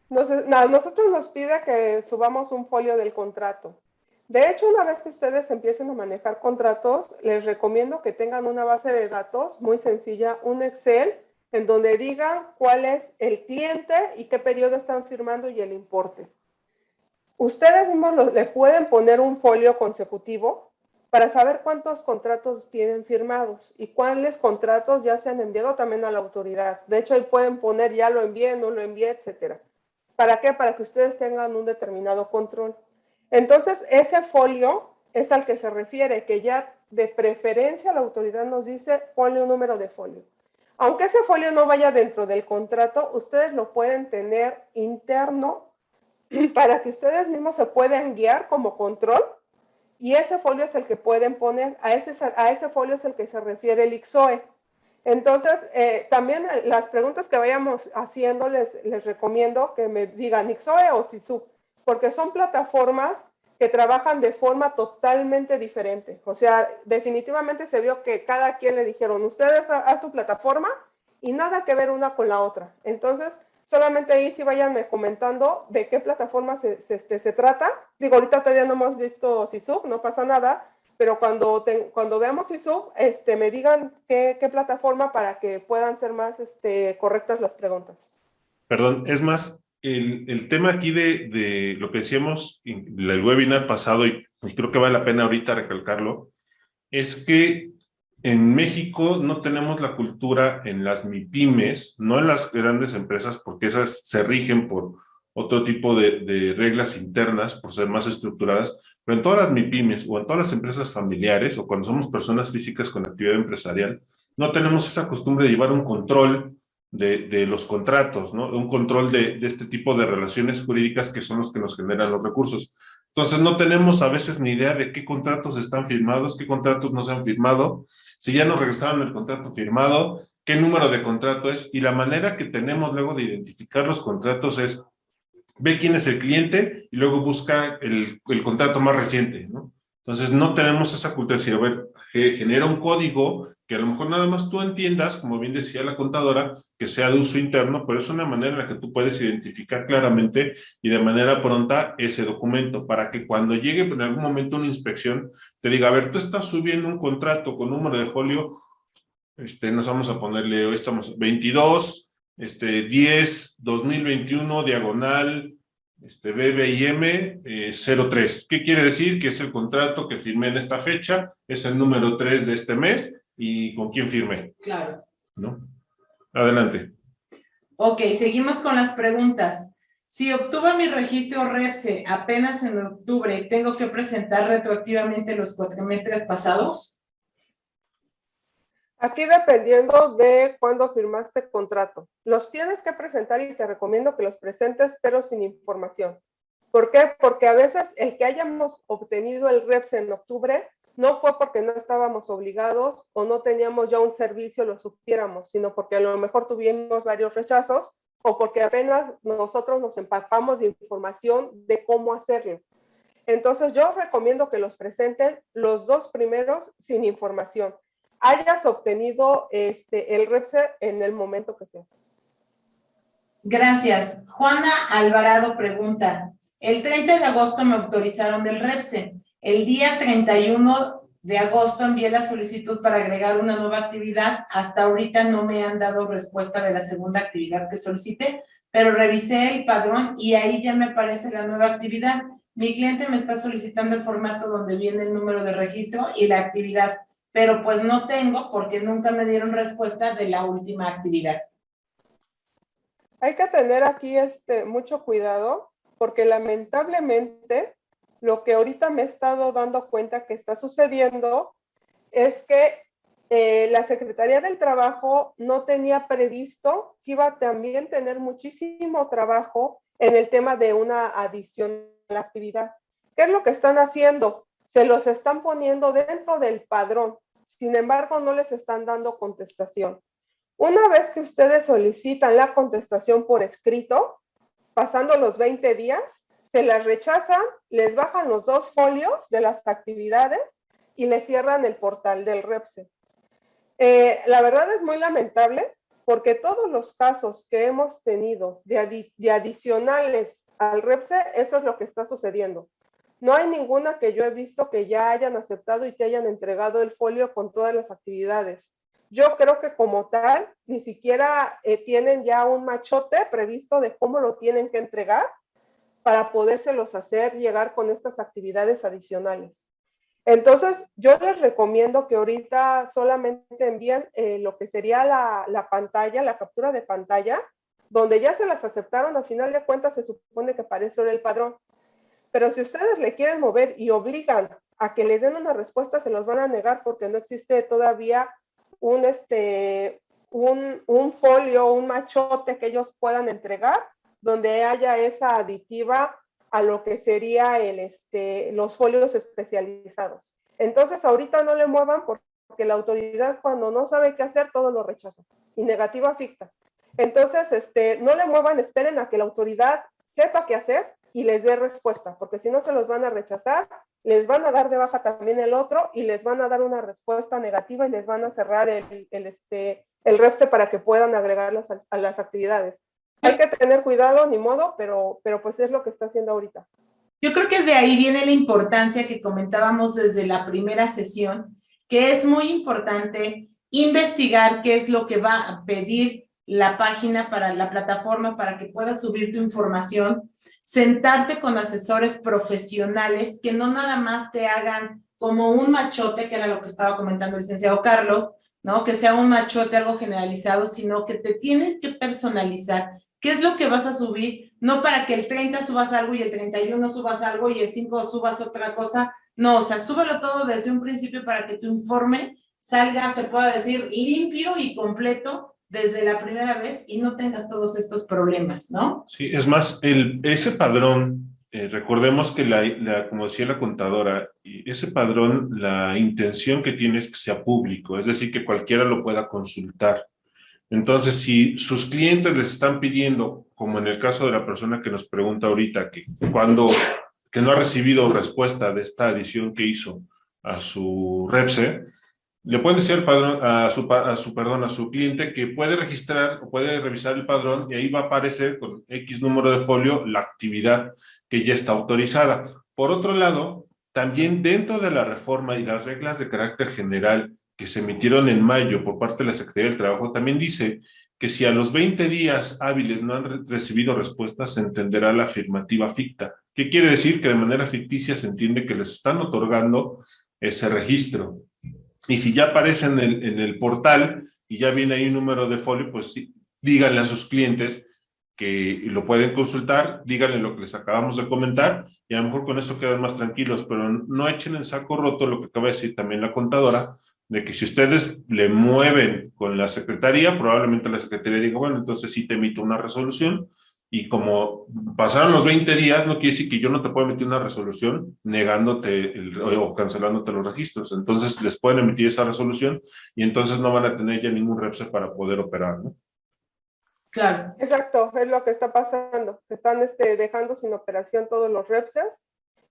S3: Nosotros nos pide que subamos un folio del contrato. De hecho, una vez que ustedes empiecen a manejar contratos, les recomiendo que tengan una base de datos muy sencilla, un Excel, en donde digan cuál es el cliente y qué periodo están firmando y el importe. Ustedes mismos le pueden poner un folio consecutivo para saber cuántos contratos tienen firmados y cuáles contratos ya se han enviado también a la autoridad. De hecho, ahí pueden poner ya lo envié, no lo envié, etcétera. ¿Para qué? Para que ustedes tengan un determinado control. Entonces, ese folio es al que se refiere, que ya de preferencia la autoridad nos dice, ponle un número de folio. Aunque ese folio no vaya dentro del contrato, ustedes lo pueden tener interno para que ustedes mismos se puedan guiar como control y ese folio es el que pueden poner, a ese folio es el que se refiere el ICSOE. Entonces, también las preguntas que vayamos haciendo, les recomiendo que me digan ICSOE o SISU, porque son plataformas que trabajan de forma totalmente diferente. O sea, definitivamente se vio que cada quien le dijeron, ustedes haz tu plataforma y nada que ver una con la otra. Entonces, solamente ahí sí váyanme comentando de qué plataforma se trata. Digo, ahorita todavía no hemos visto Sisub, no pasa nada, pero cuando veamos Sisub, me digan qué plataforma para que puedan ser más correctas las preguntas.
S2: Perdón, es más, el tema aquí de lo que decíamos en el webinar pasado, y creo que vale la pena ahorita recalcarlo, es que en México no tenemos la cultura en las MIPYMES, no en las grandes empresas, porque esas se rigen por otro tipo de reglas internas, por ser más estructuradas, pero en todas las MIPYMES o en todas las empresas familiares o cuando somos personas físicas con actividad empresarial, no tenemos esa costumbre de llevar un control de los contratos, ¿no? Un control de este tipo de relaciones jurídicas que son los que nos generan los recursos. Entonces no tenemos a veces ni idea de qué contratos están firmados, qué contratos no se han firmado, si ya nos regresaron el contrato firmado, qué número de contrato es, y la manera que tenemos luego de identificar los contratos es, ve quién es el cliente y luego busca el contrato más reciente, ¿no? Entonces no tenemos esa cultura de decir, a ver, genera un código que a lo mejor nada más tú entiendas, como bien decía la contadora, que sea de uso interno, pero es una manera en la que tú puedes identificar claramente y de manera pronta ese documento, para que cuando llegue en algún momento una inspección, te diga, a ver, tú estás subiendo un contrato con número de folio, nos vamos a ponerle, hoy estamos 22, 10, 2021, diagonal, BBIM 03. ¿Qué quiere decir? Que es el contrato que firmé en esta fecha, es el número 3 de este mes, y con quién firmé.
S1: Claro.
S2: ¿No? Adelante.
S1: Ok, seguimos con las preguntas. Si obtuve mi registro REPSE apenas en octubre, ¿tengo que presentar retroactivamente los cuatrimestres pasados?
S3: Aquí dependiendo de cuándo firmaste contrato. Los tienes que presentar y te recomiendo que los presentes, pero sin información. ¿Por qué? Porque a veces el que hayamos obtenido el REPS en octubre no fue porque no estábamos obligados o no teníamos ya un servicio, lo supiéramos, sino porque a lo mejor tuvimos varios rechazos o porque apenas nosotros nos empapamos de información de cómo hacerlo. Entonces yo recomiendo que los presenten los dos primeros sin información. Hayas obtenido el REPSE en el momento que sea.
S1: Gracias. Juana Alvarado pregunta, el 30 de agosto me autorizaron del REPSE. El día 31 de agosto envié la solicitud para agregar una nueva actividad. Hasta ahorita no me han dado respuesta de la segunda actividad que solicité, pero revisé el padrón y ahí ya me aparece la nueva actividad. Mi cliente me está solicitando el formato donde viene el número de registro y la actividad, pero pues no tengo porque nunca me dieron respuesta de la última actividad.
S3: Hay que tener aquí mucho cuidado porque lamentablemente lo que ahorita me he estado dando cuenta que está sucediendo es que la Secretaría del Trabajo no tenía previsto que iba a también tener muchísimo trabajo en el tema de una adición a la actividad. ¿Qué es lo que están haciendo? Se los están poniendo dentro del padrón. Sin embargo, no les están dando contestación. Una vez que ustedes solicitan la contestación por escrito, pasando los 20 días, se las rechazan, les bajan los 2 folios de las actividades y les cierran el portal del REPSE. La verdad es muy lamentable porque todos los casos que hemos tenido de adicionales al REPSE, eso es lo que está sucediendo. No hay ninguna que yo he visto que ya hayan aceptado y que hayan entregado el folio con todas las actividades. Yo creo que como tal, ni siquiera tienen ya un machote previsto de cómo lo tienen que entregar para podérselos hacer llegar con estas actividades adicionales. Entonces, yo les recomiendo que ahorita solamente envíen lo que sería la pantalla, la captura de pantalla, donde ya se las aceptaron, al final de cuentas se supone que para eso era el padrón. Pero si ustedes le quieren mover y obligan a que les den una respuesta, se los van a negar porque no existe todavía un folio, un machote que ellos puedan entregar donde haya esa aditiva a lo que sería los folios especializados. Entonces, ahorita no le muevan porque la autoridad cuando no sabe qué hacer, todo lo rechaza. Y negativa ficta. Entonces, no le muevan, esperen a que la autoridad sepa qué hacer, y les dé respuesta, porque si no se los van a rechazar, les van a dar de baja también el otro y les van a dar una respuesta negativa y les van a cerrar el REPSE para que puedan agregarlas a las actividades. Hay que tener cuidado, ni modo, pero pues es lo que está haciendo ahorita.
S1: Yo creo que de ahí viene la importancia que comentábamos desde la primera sesión, que es muy importante investigar qué es lo que va a pedir la página para la plataforma para que puedas subir tu información, sentarte con asesores profesionales que no nada más te hagan como un machote, que era lo que estaba comentando el licenciado Carlos, ¿no? Que sea un machote, algo generalizado, sino que te tienes que personalizar. ¿Qué es lo que vas a subir? No para que el 30 subas algo y el 31 subas algo y el 5 subas otra cosa. No, o sea, súbelo todo desde un principio para que tu informe salga, se pueda decir, limpio y completo desde la primera vez y no tengas todos estos problemas, ¿no?
S2: Sí, es más, ese padrón, recordemos que como decía la contadora, ese padrón, la intención que tiene es que sea público, es decir, que cualquiera lo pueda consultar. Entonces, si sus clientes les están pidiendo, como en el caso de la persona que nos pregunta ahorita, que no ha recibido respuesta de esta adición que hizo a su REPSE, le pueden decir al padrón, a su cliente que puede registrar o puede revisar el padrón y ahí va a aparecer con X número de folio la actividad que ya está autorizada. Por otro lado, también dentro de la reforma y las reglas de carácter general que se emitieron en mayo por parte de la Secretaría del Trabajo, también dice que si a los 20 días hábiles no han recibido respuestas, se entenderá la afirmativa ficta. ¿Qué quiere decir? Que de manera ficticia se entiende que les están otorgando ese registro. Y si ya aparece en el portal y ya viene ahí un número de folio, pues sí, díganle a sus clientes que lo pueden consultar, díganle lo que les acabamos de comentar y a lo mejor con eso quedan más tranquilos, pero no echen en saco roto lo que acaba de decir también la contadora, de que si ustedes le mueven con la secretaría, probablemente la secretaría diga, bueno, entonces sí te emito una resolución, y como pasaron los 20 días, no quiere decir que yo no te pueda emitir una resolución negándote o cancelándote los registros. Entonces les pueden emitir esa resolución y entonces no van a tener ya ningún REPSE para poder operar, ¿no?
S1: Claro.
S3: Exacto, es lo que está pasando. Están dejando sin operación todos los REPSES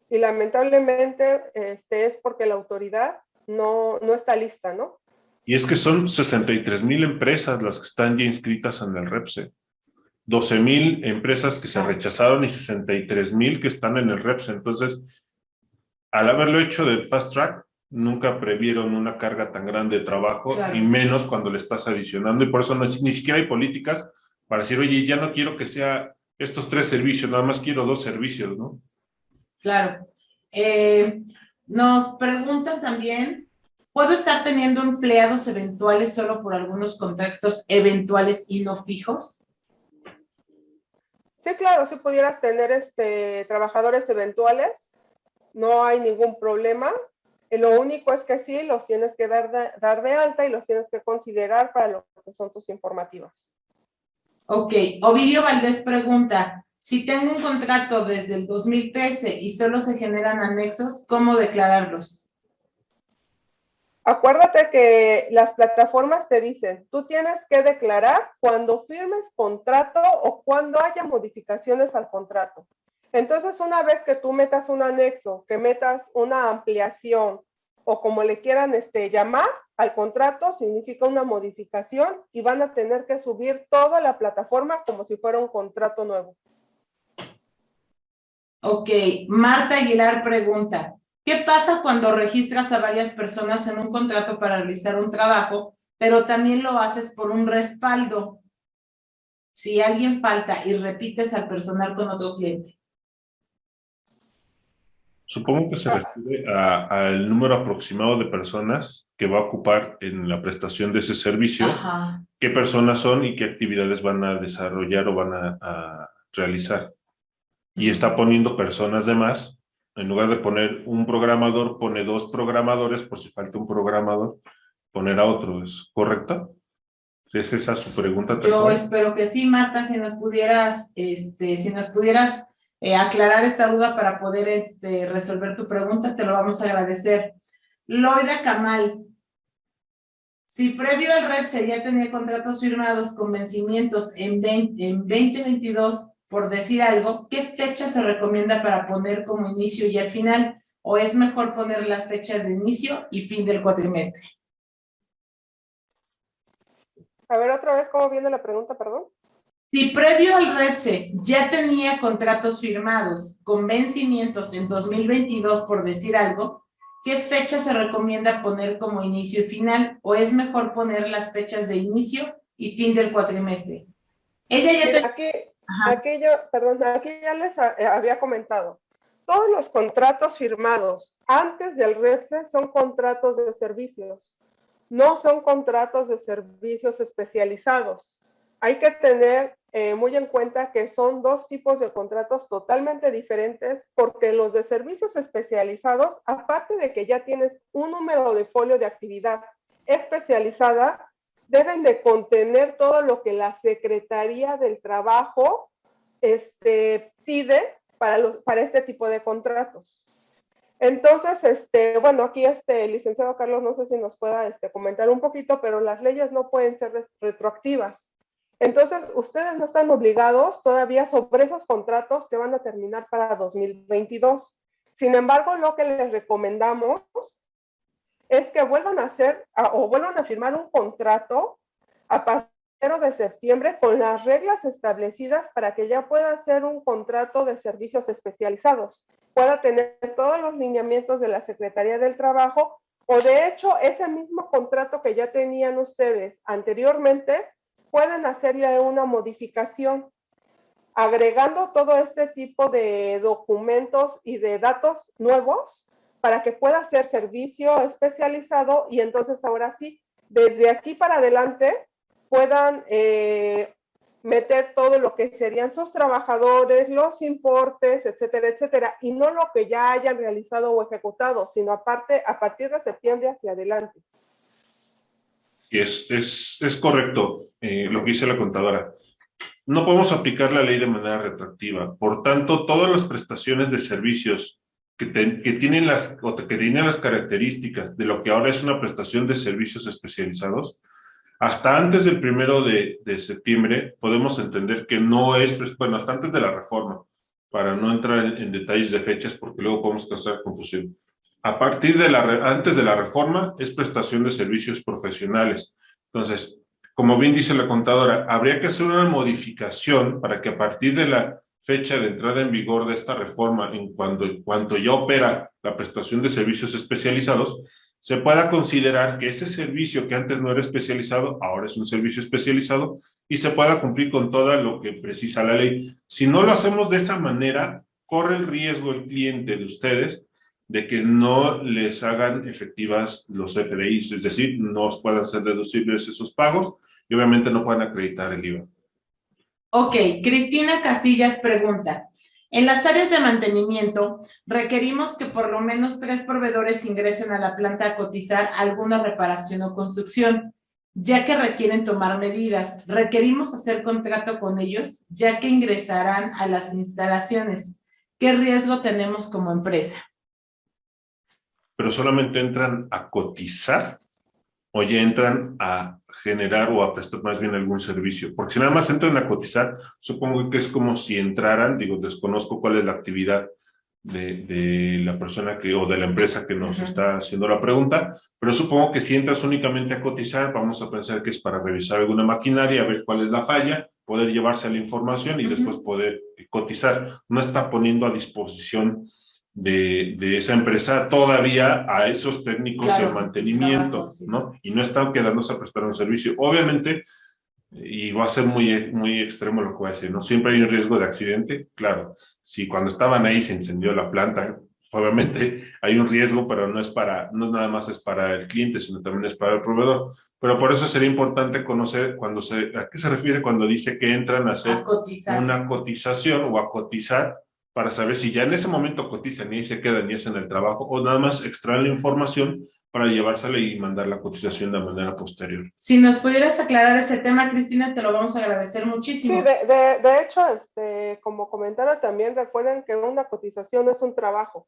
S3: y lamentablemente es porque la autoridad no está lista, ¿no?
S2: Y es que son 63,000 empresas las que están ya inscritas en el REPSE. 12,000 empresas que se rechazaron y 63,000 que están en el REPSE. Entonces, al haberlo hecho de fast track, nunca previeron una carga tan grande de trabajo, claro, y menos cuando le estás adicionando. Y por eso ni siquiera hay políticas para decir, oye, ya no quiero que sea estos 3 servicios, nada más quiero 2 servicios, ¿no?
S1: Claro. Nos preguntan también, ¿puedo estar teniendo empleados eventuales solo por algunos contratos eventuales y no fijos?
S3: Sí, claro, si pudieras tener trabajadores eventuales, no hay ningún problema. Lo único es que sí, los tienes que dar de alta y los tienes que considerar para lo que son tus informativas.
S1: Ok, Ovidio Valdés pregunta, si tengo un contrato desde el 2013 y solo se generan anexos, ¿cómo declararlos?
S3: Acuérdate que las plataformas te dicen, tú tienes que declarar cuando firmes contrato o cuando haya modificaciones al contrato. Entonces, una vez que tú metas un anexo, que metas una ampliación o como le quieran llamar al contrato, significa una modificación y van a tener que subir toda la plataforma como si fuera un contrato nuevo.
S1: Ok, Marta Aguilar pregunta, ¿qué pasa cuando registras a varias personas en un contrato para realizar un trabajo, pero también lo haces por un respaldo? Si alguien falta y repites al personal con otro cliente.
S2: Supongo que se refiere al número aproximado de personas que va a ocupar en la prestación de ese servicio. Ajá. Qué personas son y qué actividades van a desarrollar o van a realizar. Y está poniendo personas de más. En lugar de poner un programador, pone 2 programadores, por si falta un programador, poner a otro. ¿Es correcto? ¿Es esa su pregunta?
S1: Yo espero que sí, Marta, si nos pudieras aclarar esta duda para poder resolver tu pregunta, te lo vamos a agradecer. Loida Camal, si previo al REPSE ya tenía contratos firmados con vencimientos en 2022 por decir algo, ¿qué fecha se recomienda para poner como inicio y al final? ¿O es mejor poner las fechas de inicio y fin del cuatrimestre?
S3: A ver, otra vez, ¿cómo viene la pregunta, perdón?
S1: Si previo al REPSE ya tenía contratos firmados con vencimientos en 2022, por decir algo, ¿qué fecha se recomienda poner como inicio y final? ¿O es mejor poner las fechas de inicio y fin del cuatrimestre? Ella ya
S3: Mira, aquí ya les había comentado. Todos los contratos firmados antes del REPSE son contratos de servicios, no son contratos de servicios especializados. Hay que tener muy en cuenta que son dos tipos de contratos totalmente diferentes, porque los de servicios especializados, aparte de que ya tienes un número de folio de actividad especializada, deben de contener todo lo que la Secretaría del Trabajo pide para este tipo de contratos. Entonces, bueno, aquí licenciado Carlos, no sé si nos pueda comentar un poquito, pero las leyes no pueden ser retroactivas. Entonces, ustedes no están obligados todavía sobre esos contratos que van a terminar para 2022. Sin embargo, lo que les recomendamos es que vuelvan a hacer o vuelvan a firmar un contrato a partir de septiembre con las reglas establecidas para que ya pueda hacer un contrato de servicios especializados, pueda tener todos los lineamientos de la Secretaría del Trabajo, o de hecho ese mismo contrato que ya tenían ustedes anteriormente, pueden hacerle una modificación agregando todo este tipo de documentos y de datos nuevos para que pueda ser servicio especializado, y entonces ahora sí, desde aquí para adelante puedan meter todo lo que serían sus trabajadores, los importes, etcétera, etcétera, y no lo que ya hayan realizado o ejecutado, sino aparte a partir de septiembre hacia adelante.
S2: Y es correcto lo que dice la contadora. No podemos aplicar la ley de manera retroactiva. Por tanto, todas las prestaciones de servicios que tienen las características de lo que ahora es una prestación de servicios especializados, hasta antes del 1 de septiembre podemos entender que no es, bueno, hasta antes de la reforma, para no entrar en detalles de fechas porque luego podemos causar confusión. A partir de antes de la reforma es prestación de servicios profesionales. Entonces, como bien dice la contadora, habría que hacer una modificación para que a partir de la fecha de entrada en vigor de esta reforma, en cuanto ya opera la prestación de servicios especializados, se pueda considerar que ese servicio que antes no era especializado, ahora es un servicio especializado y se pueda cumplir con todo lo que precisa la ley. Si no lo hacemos de esa manera, corre el riesgo el cliente de ustedes de que no les hagan efectivas los FDIs, es decir, no puedan ser deducibles esos pagos y obviamente no puedan acreditar el IVA.
S1: Ok, Cristina Casillas pregunta, en las áreas de mantenimiento, requerimos que por lo menos 3 proveedores ingresen a la planta a cotizar alguna reparación o construcción, ya que requieren tomar medidas. Requerimos hacer contrato con ellos, ya que ingresarán a las instalaciones. ¿Qué riesgo tenemos como empresa?
S2: ¿Pero solamente entran a cotizar o ya entran a generar o a prestar más bien algún servicio? Porque si nada más entran a cotizar, supongo que es como si entraran, digo, desconozco cuál es la actividad de la persona o de la empresa que nos está haciendo la pregunta, pero supongo que si entras únicamente a cotizar, vamos a pensar que es para revisar alguna maquinaria, ver cuál es la falla, poder llevarse la información y después poder cotizar. No está poniendo a disposición de esa empresa todavía a esos técnicos de mantenimiento, ¿no? Y no están quedándose a prestar un servicio. Obviamente, y va a ser muy, muy extremo lo que voy a decir, ¿no? Siempre hay un riesgo de accidente, claro. Si cuando estaban ahí se incendió la planta, obviamente hay un riesgo, pero no nada más es para el cliente, sino también es para el proveedor. Pero por eso sería importante conocer a qué se refiere cuando dice que entran a hacer una cotización o a cotizar, para saber si ya en ese momento cotizan y ahí se quedan y hacen el trabajo, o nada más extraen la información para llevársela y mandar la cotización de manera posterior.
S1: Si nos pudieras aclarar ese tema, Cristina, te lo vamos a agradecer muchísimo.
S3: Sí, de hecho, como comentaron también, recuerden que una cotización es un trabajo.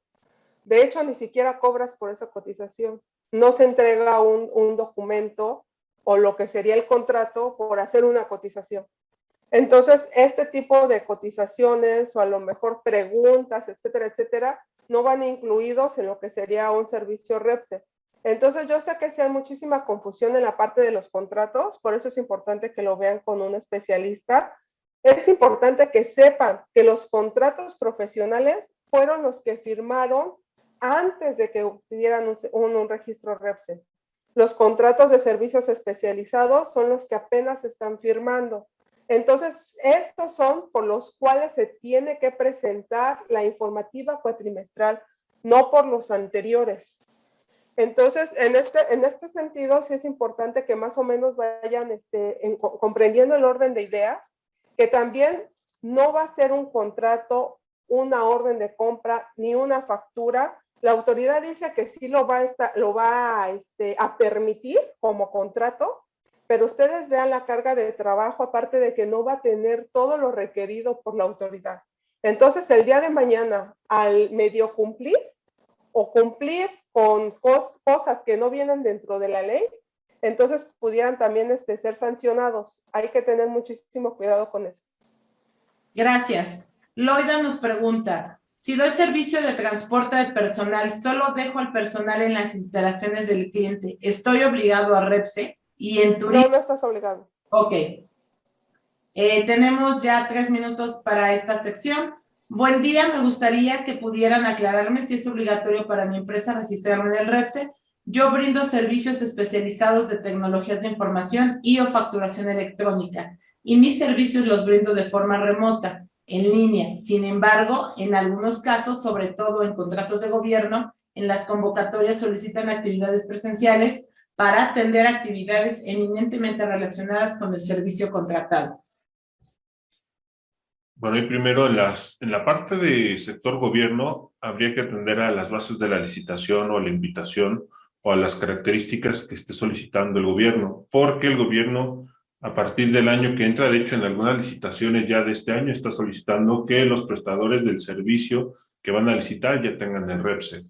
S3: De hecho, ni siquiera cobras por esa cotización. No se entrega un documento o lo que sería el contrato por hacer una cotización. Entonces, este tipo de cotizaciones o a lo mejor preguntas, etcétera, etcétera, no van incluidos en lo que sería un servicio REPSE. Entonces, yo sé que sí hay muchísima confusión en la parte de los contratos, por eso es importante que lo vean con un especialista. Es importante que sepan que los contratos profesionales fueron los que firmaron antes de que tuvieran un registro REPSE. Los contratos de servicios especializados son los que apenas se están firmando. Entonces, estos son por los cuales se tiene que presentar la informativa cuatrimestral, no por los anteriores. Entonces, en este sentido, sí es importante que más o menos vayan comprendiendo el orden de ideas, que también no va a ser un contrato, una orden de compra, ni una factura. La autoridad dice que sí lo va a permitir como contrato, pero ustedes vean la carga de trabajo, aparte de que no va a tener todo lo requerido por la autoridad. Entonces, el día de mañana, al medio cumplir o cumplir con cosas que no vienen dentro de la ley, entonces pudieran también ser sancionados. Hay que tener muchísimo cuidado con eso.
S1: Gracias. Loida nos pregunta, si doy servicio de transporte de personal, solo dejo al personal en las instalaciones del cliente, ¿estoy obligado a REPSE? Y en turismo...
S3: No, no estás obligado.
S1: Ok. Tenemos ya 3 minutos para esta sección. Buen día, me gustaría que pudieran aclararme si es obligatorio para mi empresa registrarme en el REPSE. Yo brindo servicios especializados de tecnologías de información y o facturación electrónica, y mis servicios los brindo de forma remota, en línea. Sin embargo, en algunos casos, sobre todo en contratos de gobierno, en las convocatorias solicitan actividades presenciales para atender actividades eminentemente relacionadas con el servicio contratado.
S2: Bueno, y primero en la parte de sector gobierno habría que atender a las bases de la licitación o a la invitación o a las características que esté solicitando el gobierno, porque el gobierno a partir del año que entra, de hecho en algunas licitaciones ya de este año está solicitando que los prestadores del servicio que van a licitar ya tengan el REPSE.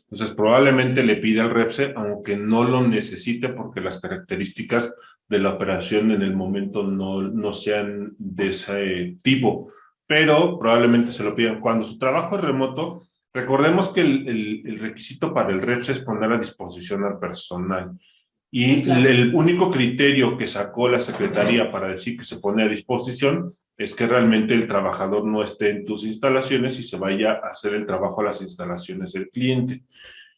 S2: Entonces probablemente le pida el REPSE aunque no lo necesite porque las características de la operación en el momento no sean de ese tipo, pero probablemente se lo pidan. Cuando su trabajo es remoto, recordemos que el requisito para el REPSE es poner a disposición al personal. Y
S1: claro,
S2: el único criterio que sacó la Secretaría para decir que se pone a disposición es que realmente el trabajador no esté en tus instalaciones y se vaya a hacer el trabajo a las instalaciones del cliente.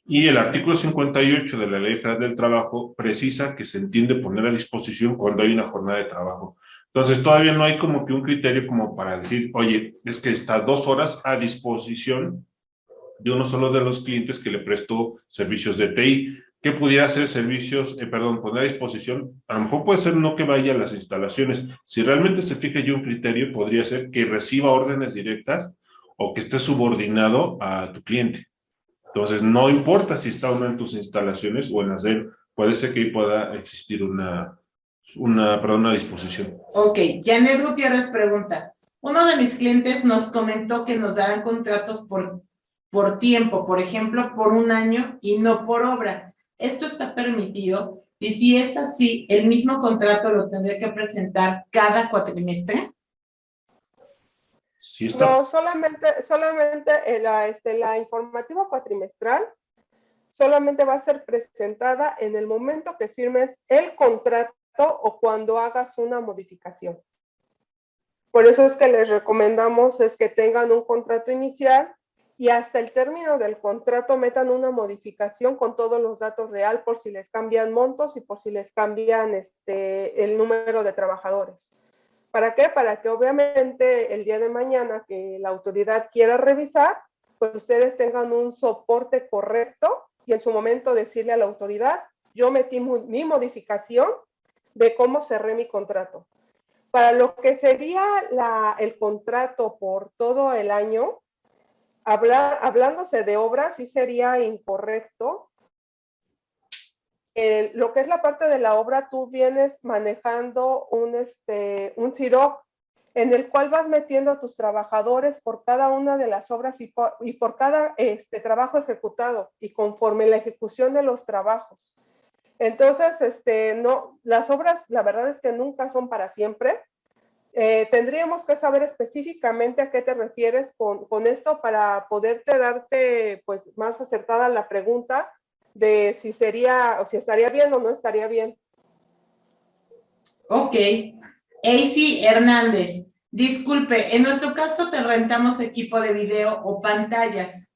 S2: Y el artículo 58 de la Ley Federal del Trabajo precisa que se entiende poner a disposición cuando hay una jornada de trabajo. Entonces todavía no hay como que un criterio como para decir, oye, es que está 2 horas a disposición de uno solo de los clientes que le prestó servicios de TI, que pudiera hacer servicios, poner a disposición, a lo mejor puede ser no que vaya a las instalaciones. Si realmente se fija yo un criterio, podría ser que reciba órdenes directas o que esté subordinado a tu cliente. Entonces, no importa si está uno en tus instalaciones o en las de él, puede ser que ahí pueda existir una disposición.
S1: Ok, Janet Gutiérrez pregunta, uno de mis clientes nos comentó que nos darán contratos por tiempo, por ejemplo, por 1 año y no por obra. ¿Esto está permitido? Y si es así, ¿el mismo contrato lo tendré que presentar cada cuatrimestre?
S2: Sí está.
S3: No, solamente la informativa cuatrimestral solamente va a ser presentada en el momento que firmes el contrato o cuando hagas una modificación. Por eso es que les recomendamos es que tengan un contrato inicial y hasta el término del contrato metan una modificación con todos los datos real por si les cambian montos y por si les cambian el número de trabajadores. ¿Para qué? Para que obviamente el día de mañana que la autoridad quiera revisar, pues ustedes tengan un soporte correcto y en su momento decirle a la autoridad, yo metí mi modificación de cómo cerré mi contrato. Para lo que sería el contrato por todo el año, hablándose de obras, sí sería incorrecto. Lo que es la parte de la obra, tú vienes manejando un CIROC en el cual vas metiendo a tus trabajadores por cada una de las obras y por cada trabajo ejecutado y conforme la ejecución de los trabajos. Entonces, no, las obras, la verdad es que nunca son para siempre. tendríamos que saber específicamente a qué te refieres con esto para poderte darte pues más acertada la pregunta de si sería o si estaría bien o no estaría bien.
S1: Ok. AC Hernández, disculpe, en nuestro caso te rentamos equipo de video o pantallas,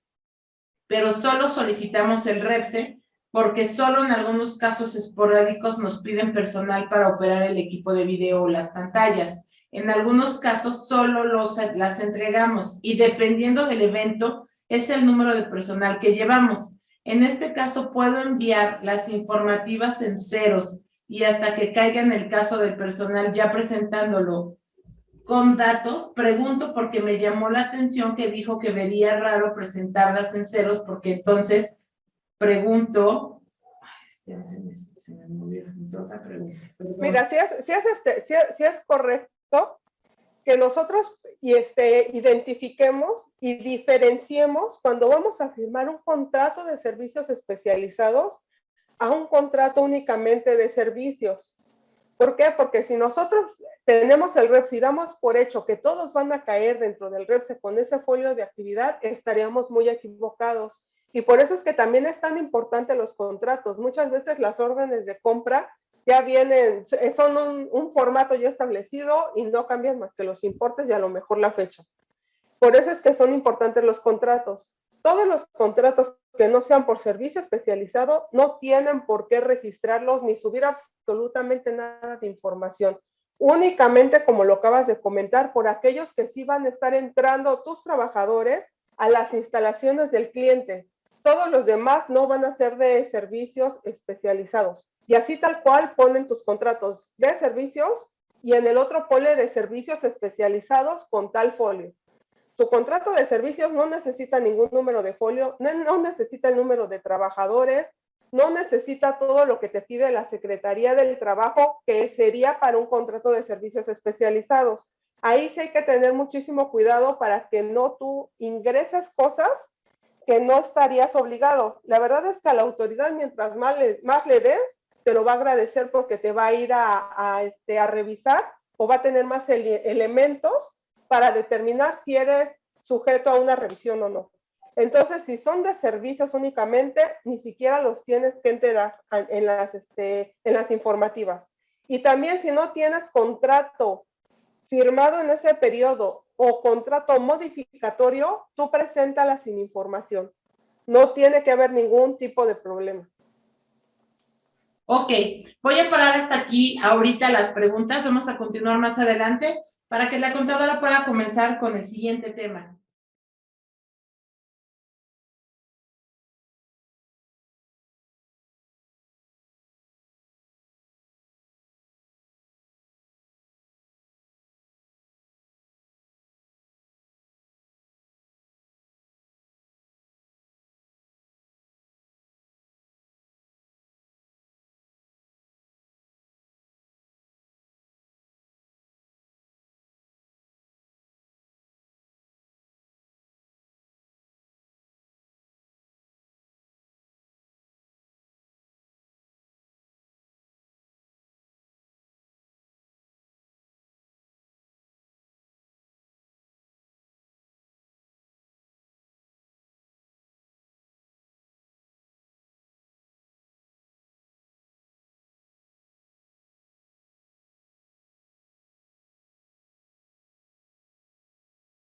S1: pero solo solicitamos el REPSE porque solo en algunos casos esporádicos nos piden personal para operar el equipo de video o las pantallas. En algunos casos solo las entregamos y dependiendo del evento es el número de personal que llevamos. En este caso puedo enviar las informativas en ceros y hasta que caiga en el caso del personal ya presentándolo con datos. Pregunto porque me llamó la atención que dijo que vería raro presentarlas en ceros porque entonces pregunto. Se me movió otra pregunta. Perdón.
S3: Mira, si es correcto que nosotros identifiquemos y diferenciemos cuando vamos a firmar un contrato de servicios especializados a un contrato únicamente de servicios. ¿Por qué? Porque si nosotros tenemos el REPS y damos por hecho que todos van a caer dentro del REPS con ese folio de actividad, estaríamos muy equivocados. Y por eso es que también es tan importante los contratos. Muchas veces las órdenes de compra ya vienen, son un formato ya establecido y no cambian más que los importes y a lo mejor la fecha. Por eso es que son importantes los contratos. Todos los contratos que no sean por servicio especializado no tienen por qué registrarlos ni subir absolutamente nada de información. Únicamente, como lo acabas de comentar, por aquellos que sí van a estar entrando tus trabajadores a las instalaciones del cliente. Todos los demás no van a ser de servicios especializados. Y así tal cual ponen tus contratos de servicios y en el otro ponle de servicios especializados con tal folio. Tu contrato de servicios no necesita ningún número de folio, no necesita el número de trabajadores, no necesita todo lo que te pide la Secretaría del Trabajo, que sería para un contrato de servicios especializados. Ahí sí hay que tener muchísimo cuidado para que no tú ingreses cosas que no estarías obligado. La verdad es que a la autoridad, mientras más le des, te lo va a agradecer porque te va a ir a revisar o va a tener más elementos para determinar si eres sujeto a una revisión o no. Entonces, si son de servicios únicamente, ni siquiera los tienes que enterar en las informativas. Y también si no tienes contrato firmado en ese periodo o contrato modificatorio, tú preséntala sin información. No tiene que haber ningún tipo de problema.
S1: Ok, voy a parar hasta aquí ahorita las preguntas. Vamos a continuar más adelante para que la contadora pueda comenzar con el siguiente tema.